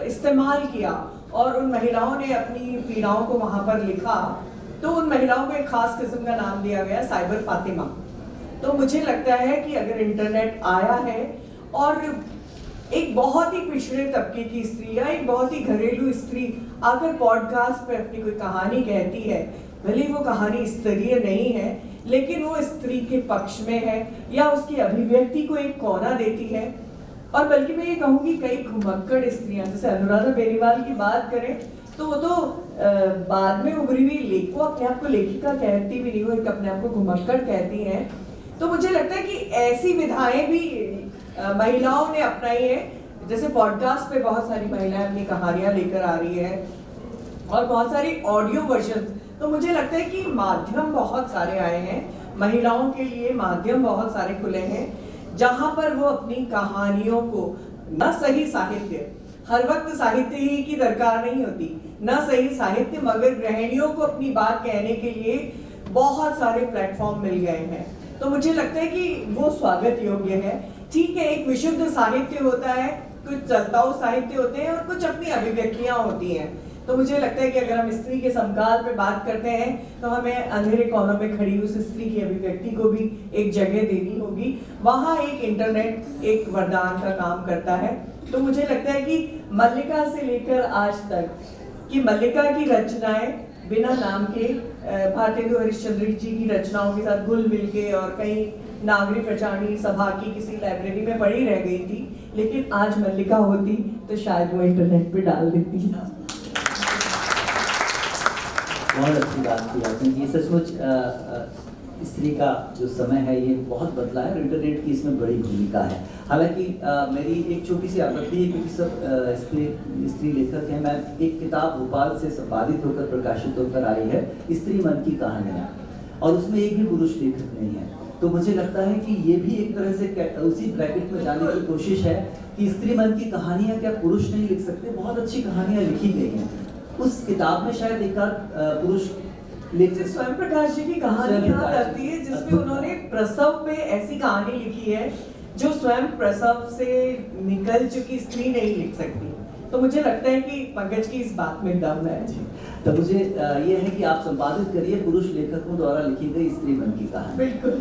इस्तेमाल किया और उन महिलाओं ने अपनी पीड़ाओं को वहाँ पर लिखा। तो उन महिलाओं को एक खास किस्म का नाम दिया गया, साइबर फातिमा। तो मुझे लगता है कि अगर इंटरनेट आया है और एक बहुत ही पिछड़े तबके की स्त्री या एक बहुत ही घरेलू स्त्री आकर पॉडकास्ट पे अपनी कोई कहानी कहती है, भले वो कहानी स्तरीय नहीं है, लेकिन वो स्त्री के पक्ष में है या उसकी अभिव्यक्ति को एक कोना देती है। और बल्कि मैं ये कहूँगी कई घुमक्कड़ स्त्रियां, जैसे अनुराधा बेनीवाल की बात करें तो वो तो बाद में उभरी हुई वो अपने आप को लेखिका कहती भी नहीं, वो एक अपने आप को घुमक्कड़ कहती हैं। तो मुझे लगता है कि ऐसी विधाएं भी महिलाओं ने अपनाई है। जैसे पॉडकास्ट पे बहुत सारी महिलाएं अपनी कहानियां लेकर आ रही है और बहुत सारी ऑडियो वर्जन। तो मुझे लगता है कि माध्यम बहुत सारे आए हैं, महिलाओं के लिए माध्यम बहुत सारे खुले हैं, जहां पर वो अपनी कहानियों को, न सही साहित्य, हर वक्त साहित्य ही की दरकार नहीं होती, न सही साहित्य, मगर गृहिणियों को अपनी बात कहने के लिए बहुत सारे प्लेटफॉर्म मिल गए हैं। तो मुझे लगता है कि वो स्वागत योग्य है। ठीक है, एक विशुद्ध साहित्य होता है, कुछ चलताऊ साहित्य होते हैं और कुछ अपनी अभिव्यक्तियां होती हैं। तो मुझे लगता है कि अगर हम स्त्री के समकाल पे बात करते हैं तो हमें अंधेरे कोनों में खड़ी उस स्त्री की अभिव्यक्ति को भी एक जगह देनी होगी। वहाँ एक इंटरनेट एक वरदान का काम करता है। तो मुझे लगता है कि मल्लिका से लेकर आज तक कि मल्लिका की रचनाएं बिना नाम के भारतेंदु हरिश्चंद्र जी की रचनाओं के साथ घुल मिल के और कहीं नागरिक प्रचारणी सभा की किसी लाइब्रेरी में पड़ी रह गई थी, लेकिन आज मल्लिका होती तो शायद वो इंटरनेट पे डाल देती। बहुत अच्छी बात की आपने कि सचमुच स्त्री का जो समय है ये बहुत बदला है और इंटरनेट की इसमें बड़ी भूमिका है। हालांकि मेरी एक छोटी सी आपत्ति है क्योंकि सब स्त्री लेखक हैं। मैं एक किताब भोपाल से संपादित होकर प्रकाशित होकर आई है स्त्री मन की कहानियाँ, और उसमें एक भी पुरुष लेखक नहीं है। तो मुझे लगता है कि ये भी एक तरह से उसी ब्रैकेट में जाने की कोशिश है कि स्त्री मन की कहानियाँ क्या पुरुष नहीं लिख सकते? बहुत अच्छी कहानियाँ लिखी गई हैं उस किताब में। शायद एक आध पुरुष मुझे स्वयं प्रकाश जी की कहानी याद आती है जिसमें उन्होंने प्रसव पे ऐसी कहानी लिखी है जो स्वयं प्रसव से निकल चुकी स्त्री नहीं लिख सकती। तो मुझे लगता है कि पंकज की इस बात में दम है। तो मुझे ये है कि आप संपादित करिए पुरुष लेखकों द्वारा लिखी गई स्त्री मन की कहानी, बिल्कुल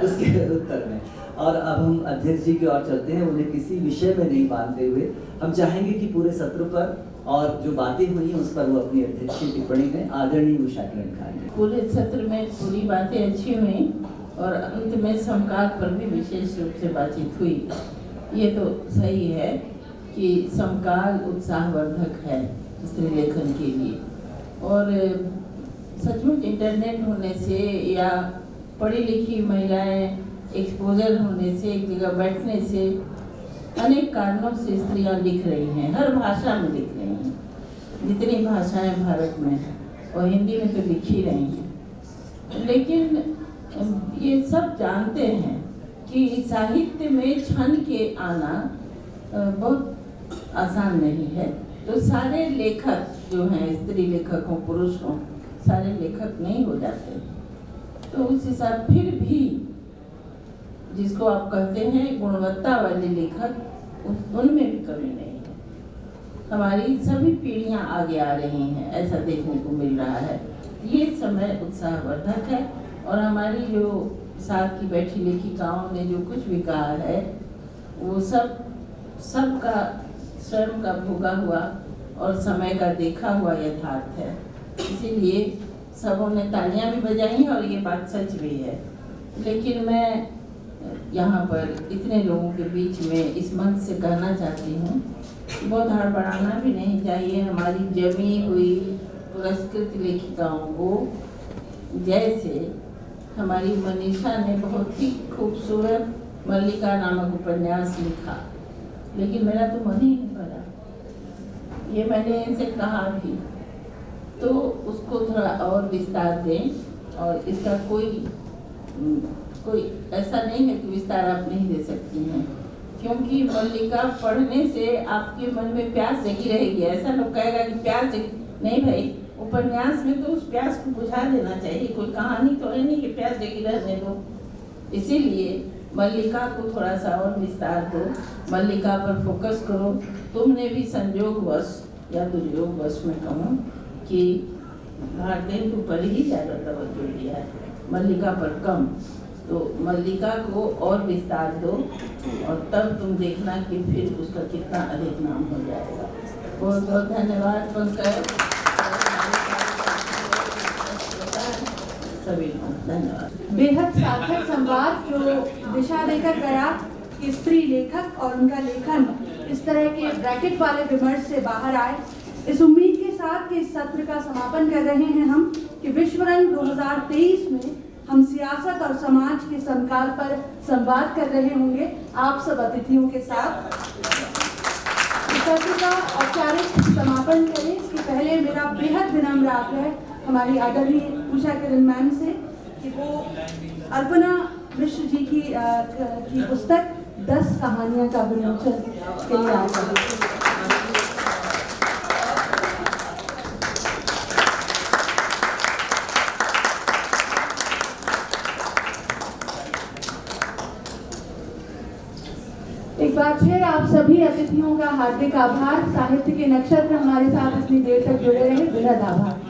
उसके उत्तर में। और अब हम अध्यक्ष जी की ओर चलते हैं। उन्हें किसी विषय में नहीं बांधते हुए हम चाहेंगे कि पूरे सत्र पर और जो बातें हुई हैं उस पर वो अपनी अध्यक्षीय टिप्पणी दें। आदरणीय उषा किरण खान। पूरे सत्र में पूरी बातें अच्छी हुई और अंत में समकाल पर भी विशेष रूप से बातचीत हुई। ये तो सही है कि समकाल उत्साहवर्धक है स्त्री लेखन के लिए, और सचमुच इंटरनेट होने से या पढ़ी लिखी महिलाएं एक्सपोजर होने से, एक जगह बैठने से, अनेक कारणों से स्त्रियां लिख रही हैं, हर भाषा में लिख रही हैं। जितनी भाषाएं भारत में हैं और हिंदी में तो लिख ही रही हैं। लेकिन ये सब जानते हैं कि साहित्य में छन के आना बहुत आसान नहीं है। तो सारे लेखक जो हैं, स्त्री लेखक हों पुरुष हों, सारे लेखक नहीं हो जाते। तो उस हिसाब फिर भी जिसको आप कहते हैं गुणवत्ता वाले लेखक, उनमें भी कमी नहीं है। हमारी सभी पीढ़ियां आगे आ रही हैं, ऐसा देखने को मिल रहा है। ये समय उत्साहवर्धक है और हमारी जो साथ की बैठी लेखिकाओं ने जो कुछ भी कहा है वो सबका स्वयं का भोगा हुआ और समय का देखा हुआ यथार्थ है। इसीलिए सबों ने तालियां भी बजाई हैं और ये बात सच भी है। लेकिन मैं यहाँ पर इतने लोगों के बीच में इस मंच से कहना चाहती हूँ कि बहुत हड़बड़ाना भी नहीं चाहिए। हमारी जमी हुई पुरस्कृत लेखिकाओं को, जैसे हमारी मनीषा ने बहुत ही खूबसूरत मल्लिका नामक उपन्यास लिखा, लेकिन मेरा तो मन ही नहीं भरा। ये मैंने इनसे कहा भी, तो उसको थोड़ा और विस्तार दें। और इसका कोई ऐसा नहीं है कि विस्तार आप नहीं दे सकती हैं, क्योंकि मल्लिका पढ़ने से आपके मन में प्यास जगी रहेगी। ऐसा लोग कहेगा कि प्यास नहीं भाई, उपन्यास में तो उस प्यास को बुझा देना चाहिए। कोई कहानी तो है नहीं कि प्यास जगी रहने दो। इसीलिए मल्लिका को थोड़ा सा और विस्तार दो, मल्लिका पर फोकस करो। तुमने भी संयोगवश या दुर्योगवश में कहूँ कि भारतेंदु पर ही ज़्यादा तवज्जो दिया है, मल्लिका पर कम। तो मल्लिका को और विस्तार दो और तब तुम देखना कि फिर उसका कितना अधिक नाम हो जाएगा। बहुत बहुत धन्यवाद पंकज, सभी को धन्यवाद। बेहद सार्थक संवाद जो दिशा देकर गया कि स्त्री लेखक और उनका लेखन इस तरह के ब्रैकेट वाले विमर्श से बाहर आए। इस उम्मीद के साथ कि इस सत्र का समापन कर रहे हैं हम कि विश्व रंग 2023 में हम सियासत और समाज के समकाल पर संवाद कर रहे होंगे आप सब अतिथियों के साथ। इस सत्र का औपचारिक समापन करें इसके पहले मेरा बेहद विनम्र आग्रह हमारी आदरणीय उषा किरण मैम से कि वो अल्पना मिश्र जी की पुस्तक 10 कहानियां का विमोचन के लिए आ जाए। एक बार फिर आप सभी अतिथियों का हार्दिक आभार। साहित्य के नक्षत्र हमारे साथ इतनी देर तक जुड़े रहे, बेहद आभार।